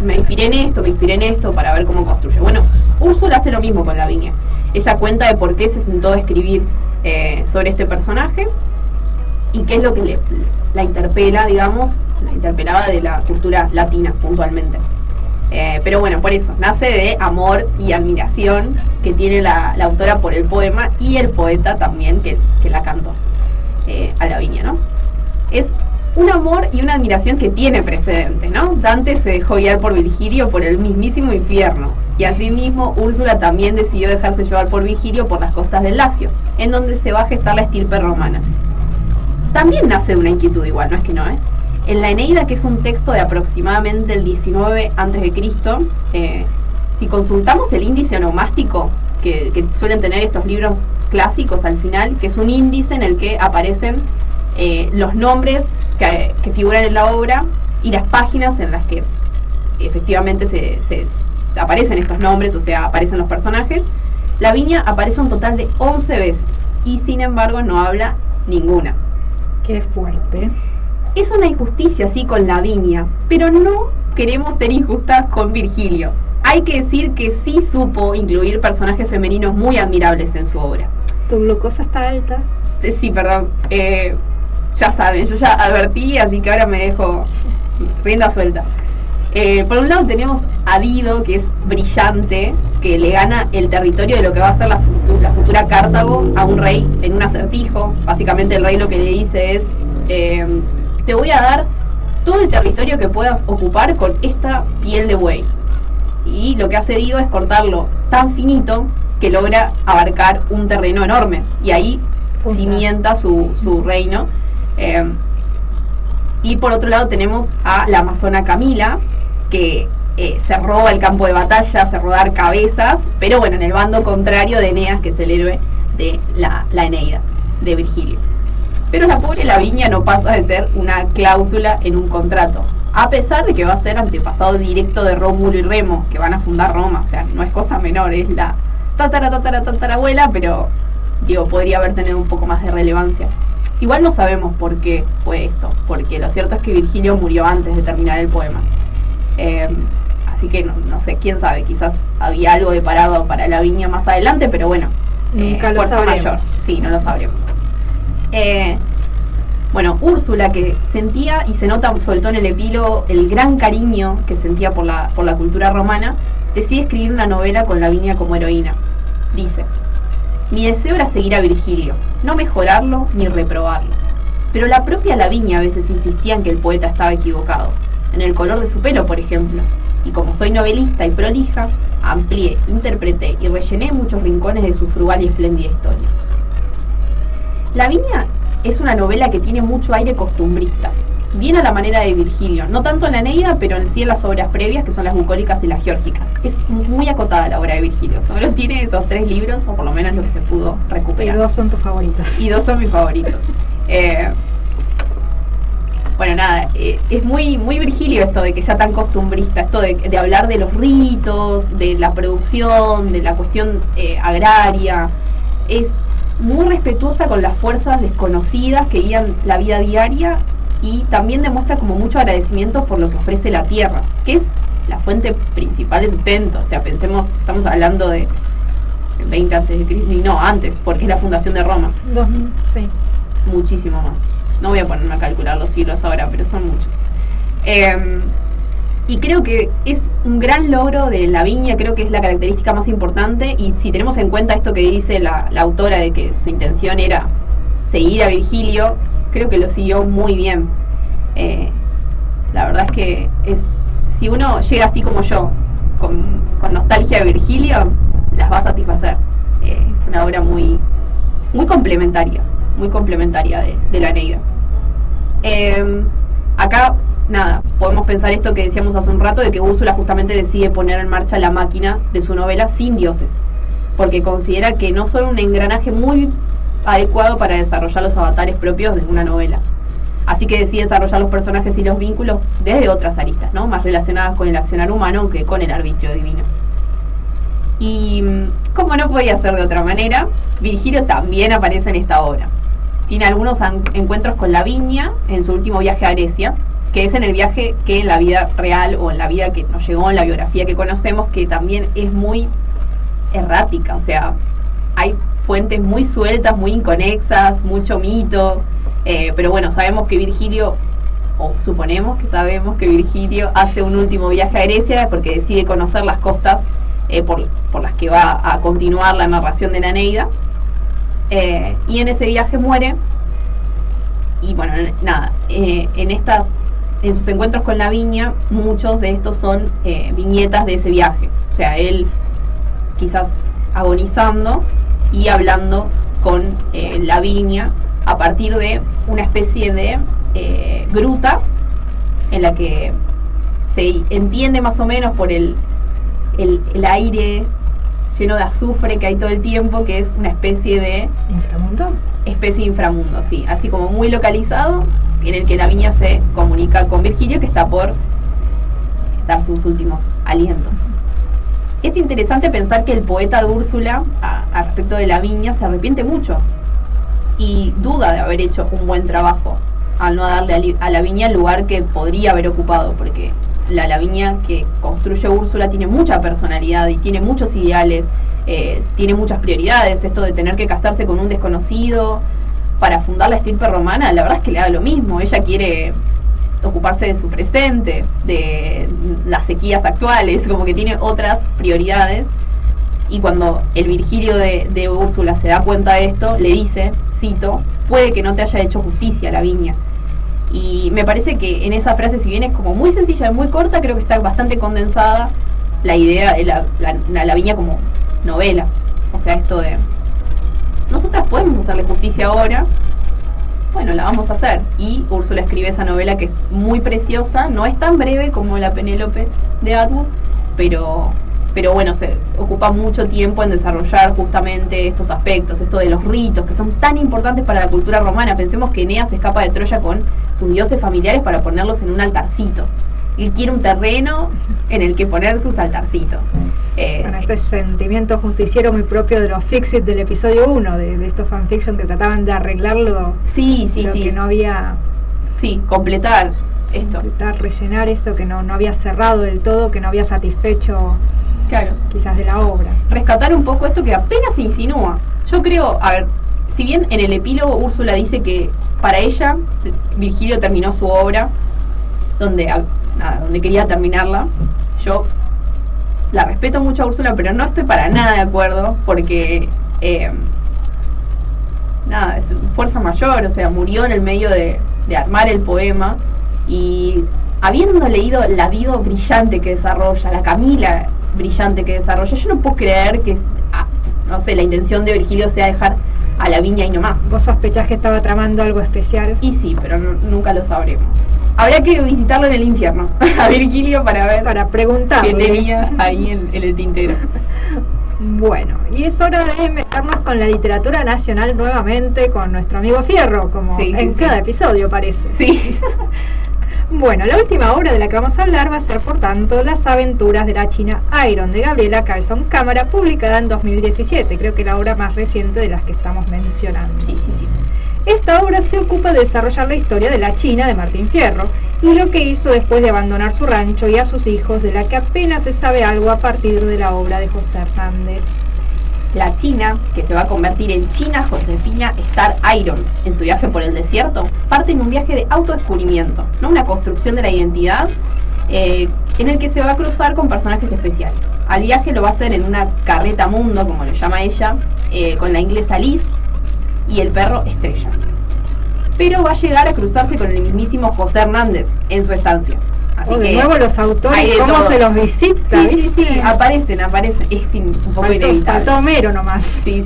me inspiré en esto para ver cómo construye. Bueno, Úrsula hace lo mismo con Lavinia. Ella cuenta de por qué se sentó a escribir sobre este personaje y qué es lo que la interpela, digamos, la interpelaba de la cultura latina puntualmente. Pero bueno, por eso, nace de amor y admiración que tiene la autora por el poema y el poeta también que la cantó, a Lavinia, ¿no? Es un amor y una admiración que tiene precedentes, ¿no? Dante se dejó guiar por Virgilio por el mismísimo infierno, y asimismo Úrsula también decidió dejarse llevar por Virgilio por las costas del Lacio, en donde se va a gestar la estirpe romana. También nace de una inquietud igual, no es que no, ¿eh? En la Eneida, que es un texto de aproximadamente el 19 a.C., si consultamos el índice onomástico que suelen tener estos libros clásicos al final, que es un índice en el que aparecen los nombres que figuran en la obra y las páginas en las que efectivamente se aparecen estos nombres, o sea, aparecen los personajes, Lavinia aparece un total de 11 veces y sin embargo no habla ninguna. Qué fuerte. Es una injusticia, sí, con Lavinia, pero no queremos ser injustas con Virgilio. Hay que decir que sí supo incluir personajes femeninos muy admirables en su obra. ¿Tu glucosa está alta? Sí, perdón. Ya saben, yo ya advertí, así que ahora me dejo rienda suelta. Por un lado tenemos a Dido, que es brillante, que le gana el territorio de lo que va a ser la futura Cartago a un rey en un acertijo. Básicamente el rey lo que le dice es, te voy a dar todo el territorio que puedas ocupar con esta piel de buey. Y lo que hace Dido es cortarlo tan finito que logra abarcar un terreno enorme. Y ahí cimienta su reino. Y por otro lado tenemos a la amazona Camila, que se roba el campo de batalla, hace rodar cabezas, pero bueno, en el bando contrario de Eneas, que es el héroe de la Eneida, de Virgilio. Pero la pobre Lavinia no pasa de ser una cláusula en un contrato, a pesar de que va a ser antepasado directo de Rómulo y Remo, que van a fundar Roma. O sea, no es cosa menor, es la tatarabuela, pero digo, podría haber tenido un poco más de relevancia. Igual no sabemos por qué fue esto, porque lo cierto es que Virgilio murió antes de terminar el poema. Así que no sé, quién sabe, quizás había algo deparado para Lavinia más adelante, pero bueno, nunca lo fuerza sabremos. mayor, sí, no lo sabremos. Bueno, Úrsula, que sentía, y se nota sobre todo en el epílogo, el gran cariño que sentía por la cultura romana, decide escribir una novela con Lavinia como heroína. Dice: mi deseo era seguir a Virgilio, no mejorarlo ni reprobarlo. Pero la propia Lavinia a veces insistía en que el poeta estaba equivocado, en el color de su pelo, por ejemplo. Y como soy novelista y prolija, amplié, interpreté y rellené muchos rincones de su frugal y espléndida historia. Lavinia es una novela que tiene mucho aire costumbrista, bien a la manera de Virgilio, no tanto en la Eneida, pero en sí en las obras previas, que son las bucólicas y las geórgicas. Es muy acotada la obra de Virgilio, solo tiene esos 3 libros, o por lo menos lo que se pudo recuperar. Y 2 son tus favoritos. Y 2 son mis favoritos. Bueno, nada, es muy Virgilio esto de que sea tan costumbrista, esto de hablar de los ritos, de la producción, de la cuestión agraria. Es muy respetuosa con las fuerzas desconocidas que guían la vida diaria, y también demuestra como mucho agradecimiento por lo que ofrece la tierra, que es la fuente principal de sustento. O sea, pensemos, estamos hablando de 20 antes de Cristo, y no, antes, porque es la fundación de Roma. 2000, sí. Muchísimo más. No voy a ponerme a calcular los siglos ahora, pero son muchos. Y creo que es un gran logro de Lavinia, creo que es la característica más importante, y si tenemos en cuenta esto que dice la autora de que su intención era seguir a Virgilio, creo que lo siguió muy bien. La verdad es que si uno llega así como yo, con nostalgia de Virgilio, las va a satisfacer. Es una obra muy complementaria de la Eneida. Acá, nada, podemos pensar esto que decíamos hace un rato, de que Úrsula justamente decide poner en marcha la máquina de su novela sin dioses, porque considera que no son un engranaje muy adecuado para desarrollar los avatares propios de una novela. Así que decide desarrollar los personajes y los vínculos desde otras aristas, ¿no? Más relacionadas con el accionar humano que con el arbitrio divino. Y como no podía ser de otra manera, Virgilio también aparece en esta obra. Tiene algunos encuentros con Lavinia en su último viaje a Grecia, que es en el viaje que en la vida real, o en la vida que nos llegó en la biografía que conocemos, que también es muy errática. O sea, hay fuentes muy sueltas, muy inconexas, mucho mito, pero bueno, sabemos que Virgilio, o suponemos que sabemos que Virgilio hace un último viaje a Grecia porque decide conocer las costas por las que va a continuar la narración de la Eneida, y en ese viaje muere. Y bueno, nada, en sus encuentros con Lavinia, muchos de estos son viñetas de ese viaje. O sea, él quizás agonizando y hablando con Lavinia a partir de una especie de gruta en la que se entiende más o menos por el aire lleno de azufre que hay todo el tiempo, que es una especie de ¿inframundo? Especie de inframundo, sí, así como muy localizado, en el que Lavinia se comunica con Virgilio, que está por dar sus últimos alientos. Es interesante pensar que el poeta de Úrsula, a respecto de Lavinia, se arrepiente mucho y duda de haber hecho un buen trabajo al no darle a Lavinia el lugar que podría haber ocupado, porque la Lavinia que construye Úrsula tiene mucha personalidad y tiene muchos ideales, tiene muchas prioridades. Esto de tener que casarse con un desconocido para fundar la estirpe romana, la verdad es que le da lo mismo. Ella quiere ocuparse de su presente, de las sequías actuales, como que tiene otras prioridades. Y cuando el Virgilio de Úrsula se da cuenta de esto, le dice, cito: puede que no te haya hecho justicia, Lavinia. Y me parece que en esa frase, si bien es como muy sencilla y muy corta, creo que está bastante condensada la idea de la Lavinia como novela. O sea, esto de nosotras podemos hacerle justicia ahora, bueno, la vamos a hacer. Y Úrsula escribe esa novela que es muy preciosa, no es tan breve como la Penélope de Atwood, pero pero bueno, se ocupa mucho tiempo en desarrollar justamente estos aspectos, esto de los ritos, que son tan importantes para la cultura romana. Pensemos que Eneas escapa de Troya con sus dioses familiares para ponerlos en un altarcito. Él quiere un terreno en el que poner sus altarcitos. Bueno, este sentimiento justiciero muy propio de los Fix-It del episodio 1, de estos fanfiction que trataban de arreglarlo. Sí. Que no había... Sí, completar esto. Rellenar eso que no había cerrado del todo, que no había satisfecho, claro, quizás de la obra. Rescatar un poco esto que apenas se insinúa. Yo creo, a ver, si bien en el epílogo Úrsula dice que para ella Virgilio terminó su obra donde quería terminarla, yo la respeto mucho a Úrsula, pero no estoy para nada de acuerdo, porque es fuerza mayor, o sea, murió en el medio de armar el poema, y habiendo leído la vida brillante que desarrolla, la Camila brillante que desarrolla, yo no puedo creer que, no sé, la intención de Virgilio sea dejar a Lavinia y no más. ¿Vos sospechás que estaba tramando algo especial? Y sí, pero nunca lo sabremos. Habrá que visitarlo en el infierno, a Virgilio, para preguntarle qué tenía ahí en el tintero. Bueno, y es hora de meternos con la literatura nacional nuevamente, con nuestro amigo Fierro, como cada episodio parece. Sí. Bueno, la última obra de la que vamos a hablar va a ser, por tanto, Las aventuras de la China Iron, de Gabriela Cabezón Cámara, publicada en 2017, creo que la obra más reciente de las que estamos mencionando. Sí. Esta obra se ocupa de desarrollar la historia de la China de Martín Fierro y lo que hizo después de abandonar su rancho y a sus hijos, de la que apenas se sabe algo a partir de la obra de José Hernández. La China, que se va a convertir en China Josefina Star Iron en su viaje por el desierto, parte en un viaje de autodescubrimiento, no una construcción de la identidad, en el que se va a cruzar con personajes especiales. Al viaje lo va a hacer en una carreta mundo, como lo llama ella, con la inglesa Liz y el perro Estrella. Pero va a llegar a cruzarse con el mismísimo José Hernández en su estancia. Así de que nuevo los autores, cómo todo se los visita. Sí, aparecen. Es un poco inevitable. Faltó Homero nomás. Sí.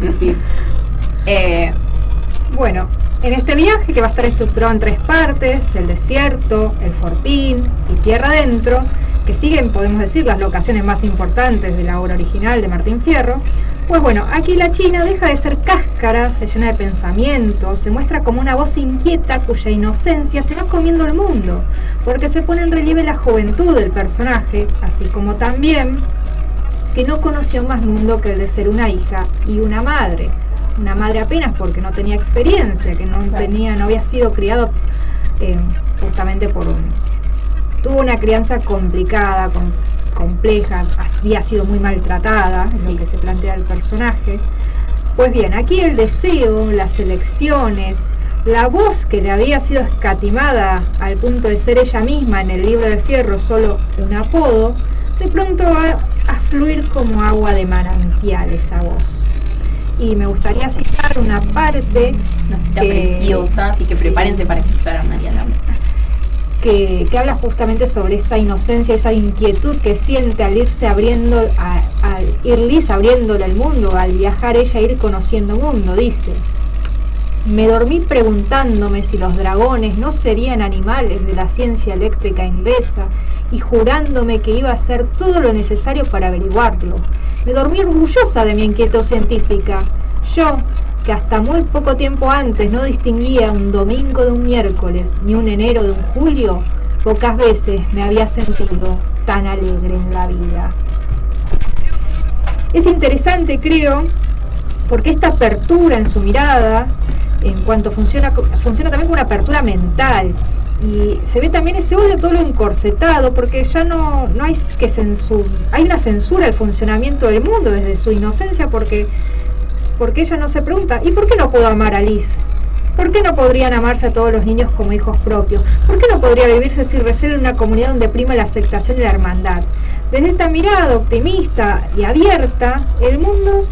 Bueno, en este viaje, que va a estar estructurado en 3 partes, el desierto, el fortín y tierra adentro, que siguen, podemos decir, las locaciones más importantes de la obra original de Martín Fierro, pues bueno, aquí la China deja de ser cáscara, se llena de pensamientos, se muestra como una voz inquieta cuya inocencia se va comiendo el mundo, porque se pone en relieve la juventud del personaje, así como también que no conoció más mundo que el de ser una hija y una madre apenas porque no tenía experiencia, que no había sido criado justamente tuvo una crianza complicada, compleja, había sido muy maltratada, en lo que se plantea el personaje. Pues bien, aquí el deseo, las elecciones, la voz que le había sido escatimada al punto de ser ella misma en el libro de Fierro solo un apodo, de pronto va a fluir como agua de manantial esa voz. Y me gustaría citar una parte, una cita preciosa, así que prepárense para escuchar a María Laura. Que habla justamente sobre esa inocencia, esa inquietud que siente al irse abriendo, al ir Liz abriéndole el mundo, al viajar ella ir conociendo mundo. Dice: me dormí preguntándome si los dragones no serían animales de la ciencia eléctrica inglesa y jurándome que iba a hacer todo lo necesario para averiguarlo. Me dormí orgullosa de mi inquietud científica. Yo, que hasta muy poco tiempo antes no distinguía un domingo de un miércoles ni un enero de un julio, pocas veces me había sentido tan alegre en la vida. Es interesante, creo, porque esta apertura en su mirada, en cuanto funciona también como una apertura mental, y se ve también ese odio todo lo encorsetado, porque ya no hay que hay una censura al funcionamiento del mundo desde su inocencia, porque ella no se pregunta, ¿y por qué no puedo amar a Liz? ¿Por qué no podrían amarse a todos los niños como hijos propios? ¿Por qué no podría vivirse sin recelo en una comunidad donde prima la aceptación y la hermandad? Desde esta mirada optimista y abierta, el mundo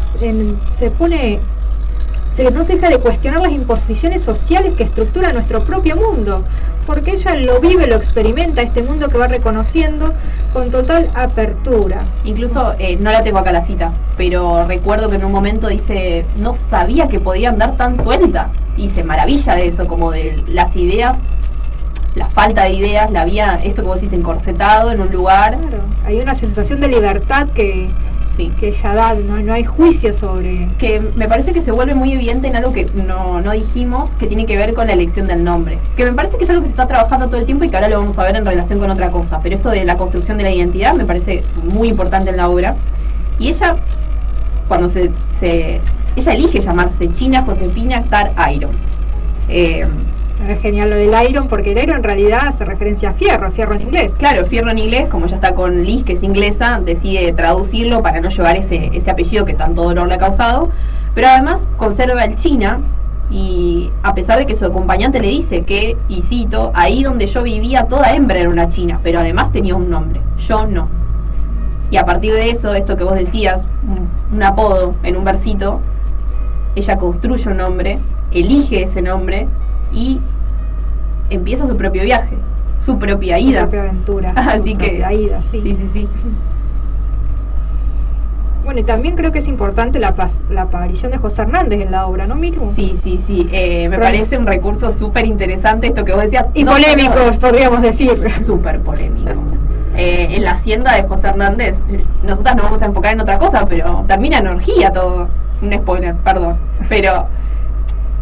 no se deja de cuestionar las imposiciones sociales que estructuran nuestro propio mundo, porque ella lo vive, lo experimenta, este mundo que va reconociendo con total apertura. Incluso, no la tengo acá la cita, pero recuerdo que en un momento dice, no sabía que podía andar tan suelta, y se maravilla de eso, como de las ideas la falta de ideas, la había, esto que vos decís, encorsetado en un lugar. Claro, hay una sensación de libertad que ella da, no hay juicio sobre... Que me parece que se vuelve muy evidente en algo que no dijimos, que tiene que ver con la elección del nombre. Que me parece que es algo que se está trabajando todo el tiempo y que ahora lo vamos a ver en relación con otra cosa. Pero esto de la construcción de la identidad me parece muy importante en la obra. Y ella, cuando ella elige llamarse China Josefina Tar Iron. Es genial lo del Iron, porque el Iron en realidad hace referencia a fierro en inglés. Claro, fierro en inglés, como ya está con Liz, que es inglesa, decide traducirlo para no llevar ese apellido que tanto dolor le ha causado. Pero además conserva el China, y a pesar de que su acompañante le dice que, y cito, ahí donde yo vivía toda hembra era una china, pero además tenía un nombre, yo no. Y a partir de eso, esto que vos decías, un apodo en un versito, ella construye un nombre, elige ese nombre y empieza su propio viaje, su propia ida. Su propia aventura. Así que propia ida, sí. Sí. Bueno, y también creo que es importante la aparición de José Hernández en la obra, ¿no, Miru? Sí. Me parece un recurso súper interesante esto que vos decías. Y no polémico, podríamos decir. Súper polémico. En la hacienda de José Hernández, nosotras nos vamos a enfocar en otra cosa, pero termina en orgía todo. Un spoiler, perdón. Pero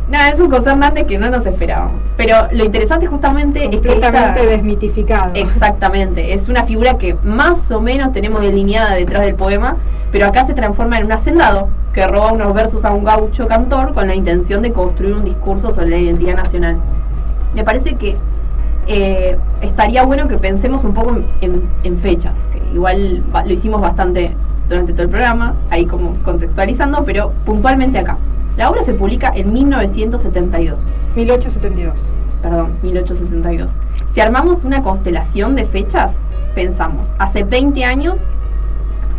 nada, es un José Hernández que no nos esperábamos. Pero lo interesante justamente es que completamente desmitificado. Exactamente, es una figura que más o menos tenemos delineada detrás del poema, pero acá se transforma en un hacendado que roba unos versos a un gaucho cantor con la intención de construir un discurso sobre la identidad nacional. Me parece que estaría bueno que pensemos un poco en fechas, que igual lo hicimos bastante durante todo el programa, ahí como contextualizando, pero puntualmente acá. La obra se publica en 1872. 1872. Perdón, 1872. Si armamos una constelación de fechas, pensamos, hace 20 años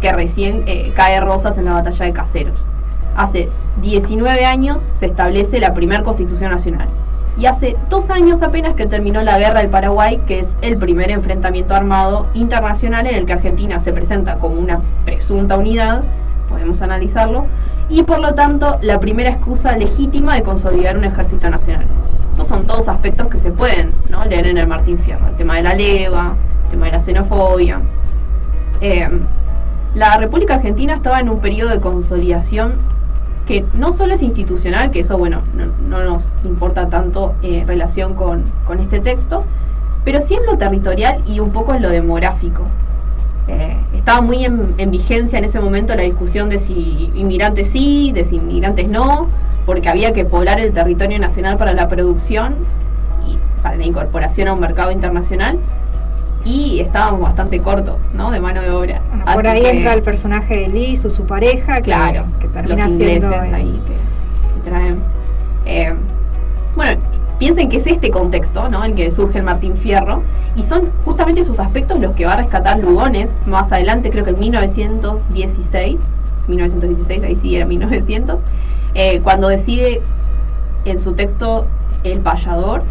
que recién cae Rosas en la batalla de Caseros. Hace 19 años se establece la primera Constitución Nacional. Y hace 2 años apenas que terminó la Guerra del Paraguay, que es el primer enfrentamiento armado internacional en el que Argentina se presenta como una presunta unidad, podemos analizarlo, y por lo tanto la primera excusa legítima de consolidar un ejército nacional. Estos son todos aspectos que se pueden, ¿no?, leer en el Martín Fierro, el tema de la leva, el tema de la xenofobia. La República Argentina estaba en un periodo de consolidación que no solo es institucional, que eso, bueno, no nos importa tanto en relación con este texto, pero sí en lo territorial y un poco en lo demográfico. Estaba muy en vigencia en ese momento la discusión de si inmigrantes sí, de si inmigrantes no, porque había que poblar el territorio nacional para la producción y para la incorporación a un mercado internacional, y estábamos bastante cortos, ¿no?, de mano de obra. Bueno, por ahí entra el personaje de Liz o su pareja, claro, que termina los ingleses siendo ahí que traen. Bueno, piensen que es este contexto, ¿no?, en que surge el Martín Fierro, y son justamente esos aspectos los que va a rescatar Lugones más adelante, creo que en 1916, ahí sí era 1900, cuando decide en su texto El Payador,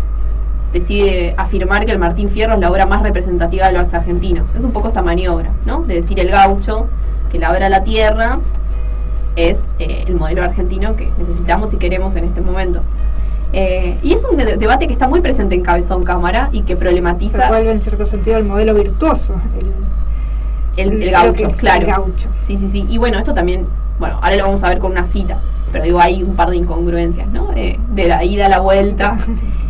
decide afirmar que el Martín Fierro es la obra más representativa de los argentinos. Es un poco esta maniobra, ¿no?, de decir el gaucho que labra la tierra es el modelo argentino que necesitamos y queremos en este momento. Y es un debate que está muy presente en Cabezón Cámara y que problematiza. Se vuelve en cierto sentido el modelo virtuoso. El gaucho, claro. El gaucho. Sí. Y bueno, esto también, bueno, ahora lo vamos a ver con una cita, pero digo, hay un par de incongruencias, ¿no? De la ida a la vuelta.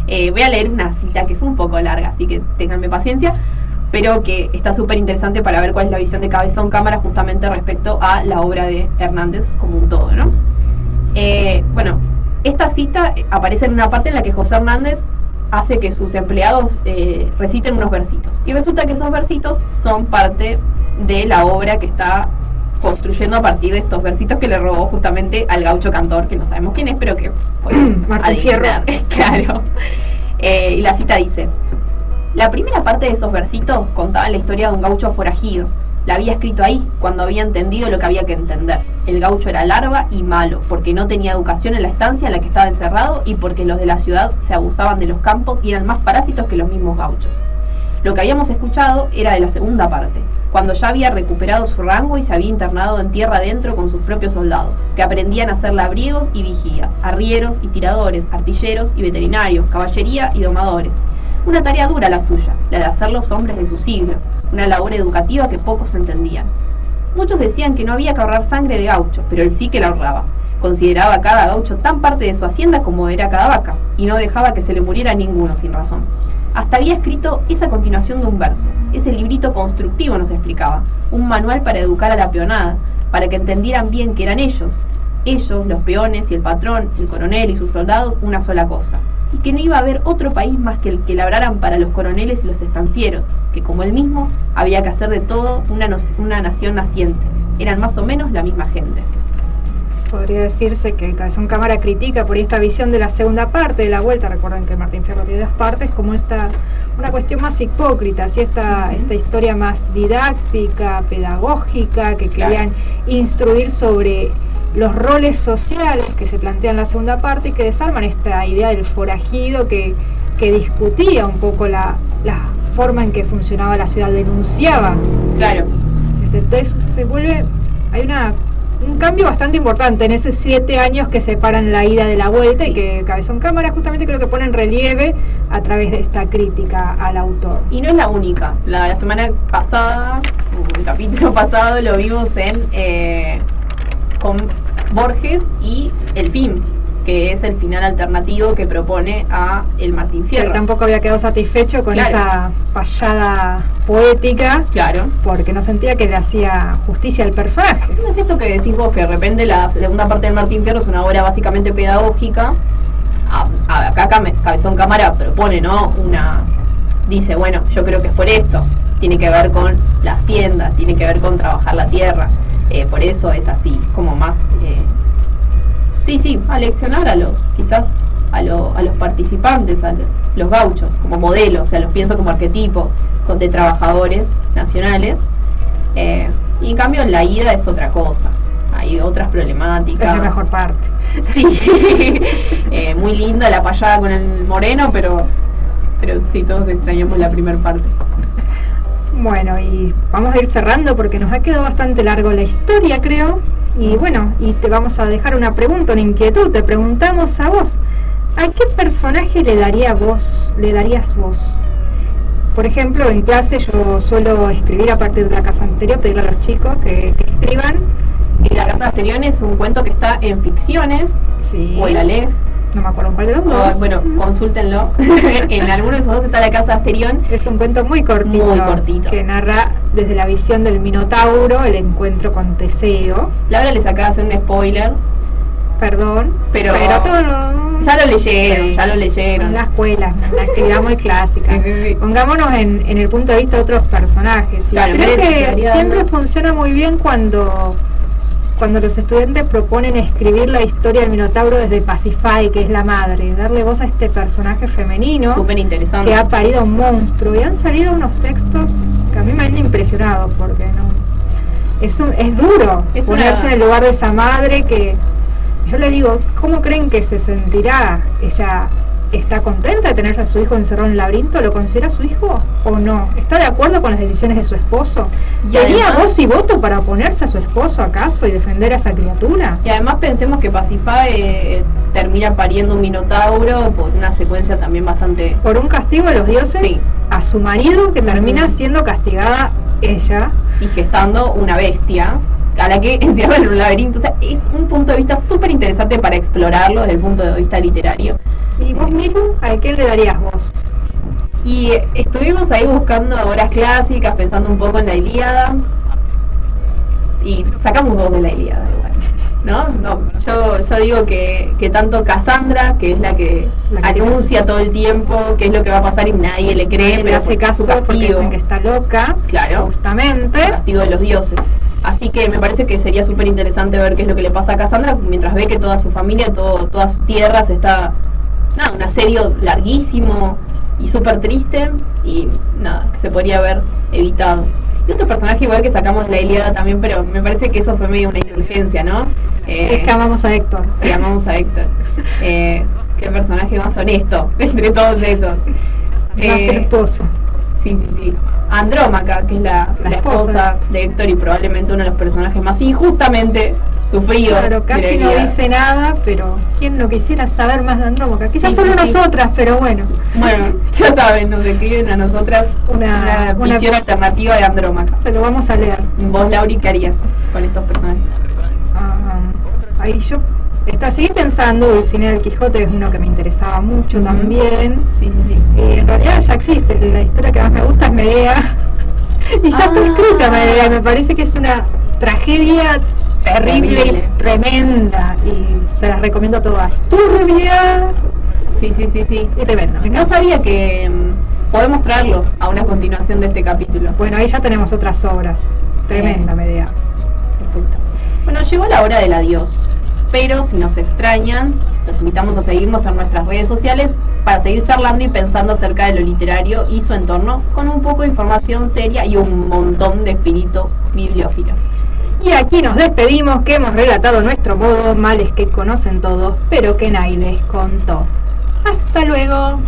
Voy a leer una cita que es un poco larga, así que ténganme paciencia, pero que está súper interesante para ver cuál es la visión de Cabezón Cámara justamente respecto a la obra de Hernández como un todo, ¿no? Bueno, esta cita aparece en una parte en la que José Hernández hace que sus empleados reciten unos versitos. Y resulta que esos versitos son parte de la obra que está construyendo a partir de estos versitos que le robó justamente al gaucho cantor, que no sabemos quién es, pero que podemos Martín Fierro. Claro. Y la cita dice: la primera parte de esos versitos contaba la historia de un gaucho forajido. La había escrito ahí, cuando había entendido lo que había que entender. El gaucho era larva y malo, porque no tenía educación en la estancia en la que estaba encerrado y porque los de la ciudad se abusaban de los campos y eran más parásitos que los mismos gauchos. Lo que habíamos escuchado era de la segunda parte, cuando ya había recuperado su rango y se había internado en tierra adentro con sus propios soldados, que aprendían a ser labriegos y vigías, arrieros y tiradores, artilleros y veterinarios, caballería y domadores, Una tarea dura la suya, la de hacer los hombres de su siglo, una labor educativa que pocos entendían. Muchos decían que no había que ahorrar sangre de gaucho, pero él sí que la ahorraba. Consideraba a cada gaucho tan parte de su hacienda como era cada vaca, y no dejaba que se le muriera ninguno sin razón. Hasta había escrito esa continuación de un verso, ese librito constructivo nos explicaba, un manual para educar a la peonada, para que entendieran bien que eran ellos, los peones y el patrón, el coronel y sus soldados, una sola cosa, y que no iba a haber otro país más que el que labraran para los coroneles y los estancieros, que como él mismo, había que hacer de todo una nación naciente, eran más o menos la misma gente. Podría decirse que Cabezón Cámara critica por esta visión de la segunda parte de la vuelta. Recuerden que Martín Fierro tiene dos partes, como una cuestión más hipócrita, así esta historia más didáctica, pedagógica, que querían instruir sobre los roles sociales que se plantean en la segunda parte y que desarman esta idea del forajido que discutía un poco la forma en que funcionaba la ciudad, denunciaba. Claro. Entonces se vuelve, hay un cambio bastante importante en esos 7 años que separan la ida de la vuelta, sí. Y que Cabezón Cámara justamente creo que pone en relieve a través de esta crítica al autor. Y no es la única. La semana pasada, el capítulo pasado, lo vimos con Borges y El Fin, que es el final alternativo que propone a el Martín Fierro. Pero tampoco había quedado satisfecho con esa payada poética, claro, porque no sentía que le hacía justicia al personaje. No es esto que decís vos, que de repente la segunda parte del Martín Fierro es una obra básicamente pedagógica. Acá Cabezón Cámara propone, ¿no? Dice, bueno, yo creo que es por esto. Tiene que ver con la hacienda, tiene que ver con trabajar la tierra. Por eso es así, como más... Sí, a leccionar a los participantes, a los gauchos, como modelos, o sea, los pienso como arquetipo de trabajadores nacionales. Y en cambio en la ida es otra cosa, hay otras problemáticas. Es la mejor parte. Sí, muy linda la payada con el moreno, pero sí, todos extrañamos la primera parte. Bueno, y vamos a ir cerrando porque nos ha quedado bastante largo la historia, creo. Y bueno, y te vamos a dejar una pregunta, una inquietud. Te preguntamos a vos, ¿a qué personaje le darías vos? Por ejemplo, en clase yo suelo escribir a partir de la casa anterior, pedirle a los chicos que escriban. Y la casa anterior es un cuento que está en Ficciones, sí. O el Aleph. No me acuerdo cuál de los dos. Bueno, consúltenlo. En alguno de esos dos está la casa Asterión. Es un cuento muy cortito. Que narra desde la visión del Minotauro el encuentro con Teseo. Laura les acaba de hacer un spoiler. Perdón. Pero todo ya lo leyeron. En la escuela, una actividad muy clásica. Sí. Pongámonos en el punto de vista de otros personajes. Claro, creo que siempre funciona muy bien cuando los estudiantes proponen escribir la historia del Minotauro desde Pasífae, que es la madre, darle voz a este personaje femenino súper interesante, que ha parido un monstruo, y han salido unos textos que a mí me han impresionado, porque es duro ponerse en el lugar de esa madre que yo le digo, ¿cómo creen que se sentirá? Ella ¿está contenta de tener a su hijo encerrado en el laberinto? ¿Lo considera su hijo o no? ¿Está de acuerdo con las decisiones de su esposo? ¿Tenía voz y voto para oponerse a su esposo acaso y defender a esa criatura? Y además pensemos que Pasífae termina pariendo un minotauro por una secuencia también bastante... Por un castigo de los dioses, sí. A su marido, que termina siendo castigada ella. Y gestando una bestia a la que encierran en un laberinto. O sea, es un punto de vista súper interesante para explorarlo desde el punto de vista literario. ¿Y vos mismo? ¿A quién le darías vos? Y estuvimos ahí buscando obras clásicas, pensando un poco en la Ilíada. Y sacamos 2 de la Ilíada igual, ¿no? Yo digo que tanto Casandra, que es la que anuncia todo el tiempo qué es lo que va a pasar y nadie le cree, pero le hace caso porque dicen que está loca, claro, justamente. El castigo de los dioses. Así que me parece que sería súper interesante ver qué es lo que le pasa a Casandra mientras ve que toda su familia, toda su tierra se está... un asedio larguísimo y súper triste y que se podría haber evitado. Y otro personaje igual que sacamos la Ilíada también, pero me parece que eso fue medio una indulgencia, ¿no? Es que amamos a Héctor. Sí, amamos a Héctor. Qué personaje más honesto entre todos esos. Más virtuoso. Sí. Andrómaca, que es la esposa de Héctor y probablemente uno de los personajes más injustamente sufrido. Claro, casi no dice nada, pero ¿quién no quisiera saber más de Andrómaca? Quizás solo nosotras, pero bueno. Bueno, ya saben, nos escriben a nosotras una visión alternativa de Andrómaca. Se lo vamos a leer. Vos, Lauri, ¿qué harías con estos personajes? Ahí yo seguí pensando, Dulcinea del Quijote es uno que me interesaba mucho también. Sí. En realidad ya existe, la historia que más me gusta es Medea. Y ya está escrita Medea, me parece que es una tragedia terrible y tremenda. Y se las recomiendo a todas. Turbia. Sí. Y tremenda. No sabía que podemos traerlo a una continuación de este capítulo. Bueno, ahí ya tenemos otras obras. Tremenda Medea. Perfecto. Bueno, llegó la hora del adiós. Pero si nos extrañan, los invitamos a seguirnos en nuestras redes sociales para seguir charlando y pensando acerca de lo literario y su entorno, con un poco de información seria y un montón de espíritu bibliófilo. Y aquí nos despedimos, que hemos relatado a nuestro modo males que conocen todos, pero que nadie contó. ¡Hasta luego!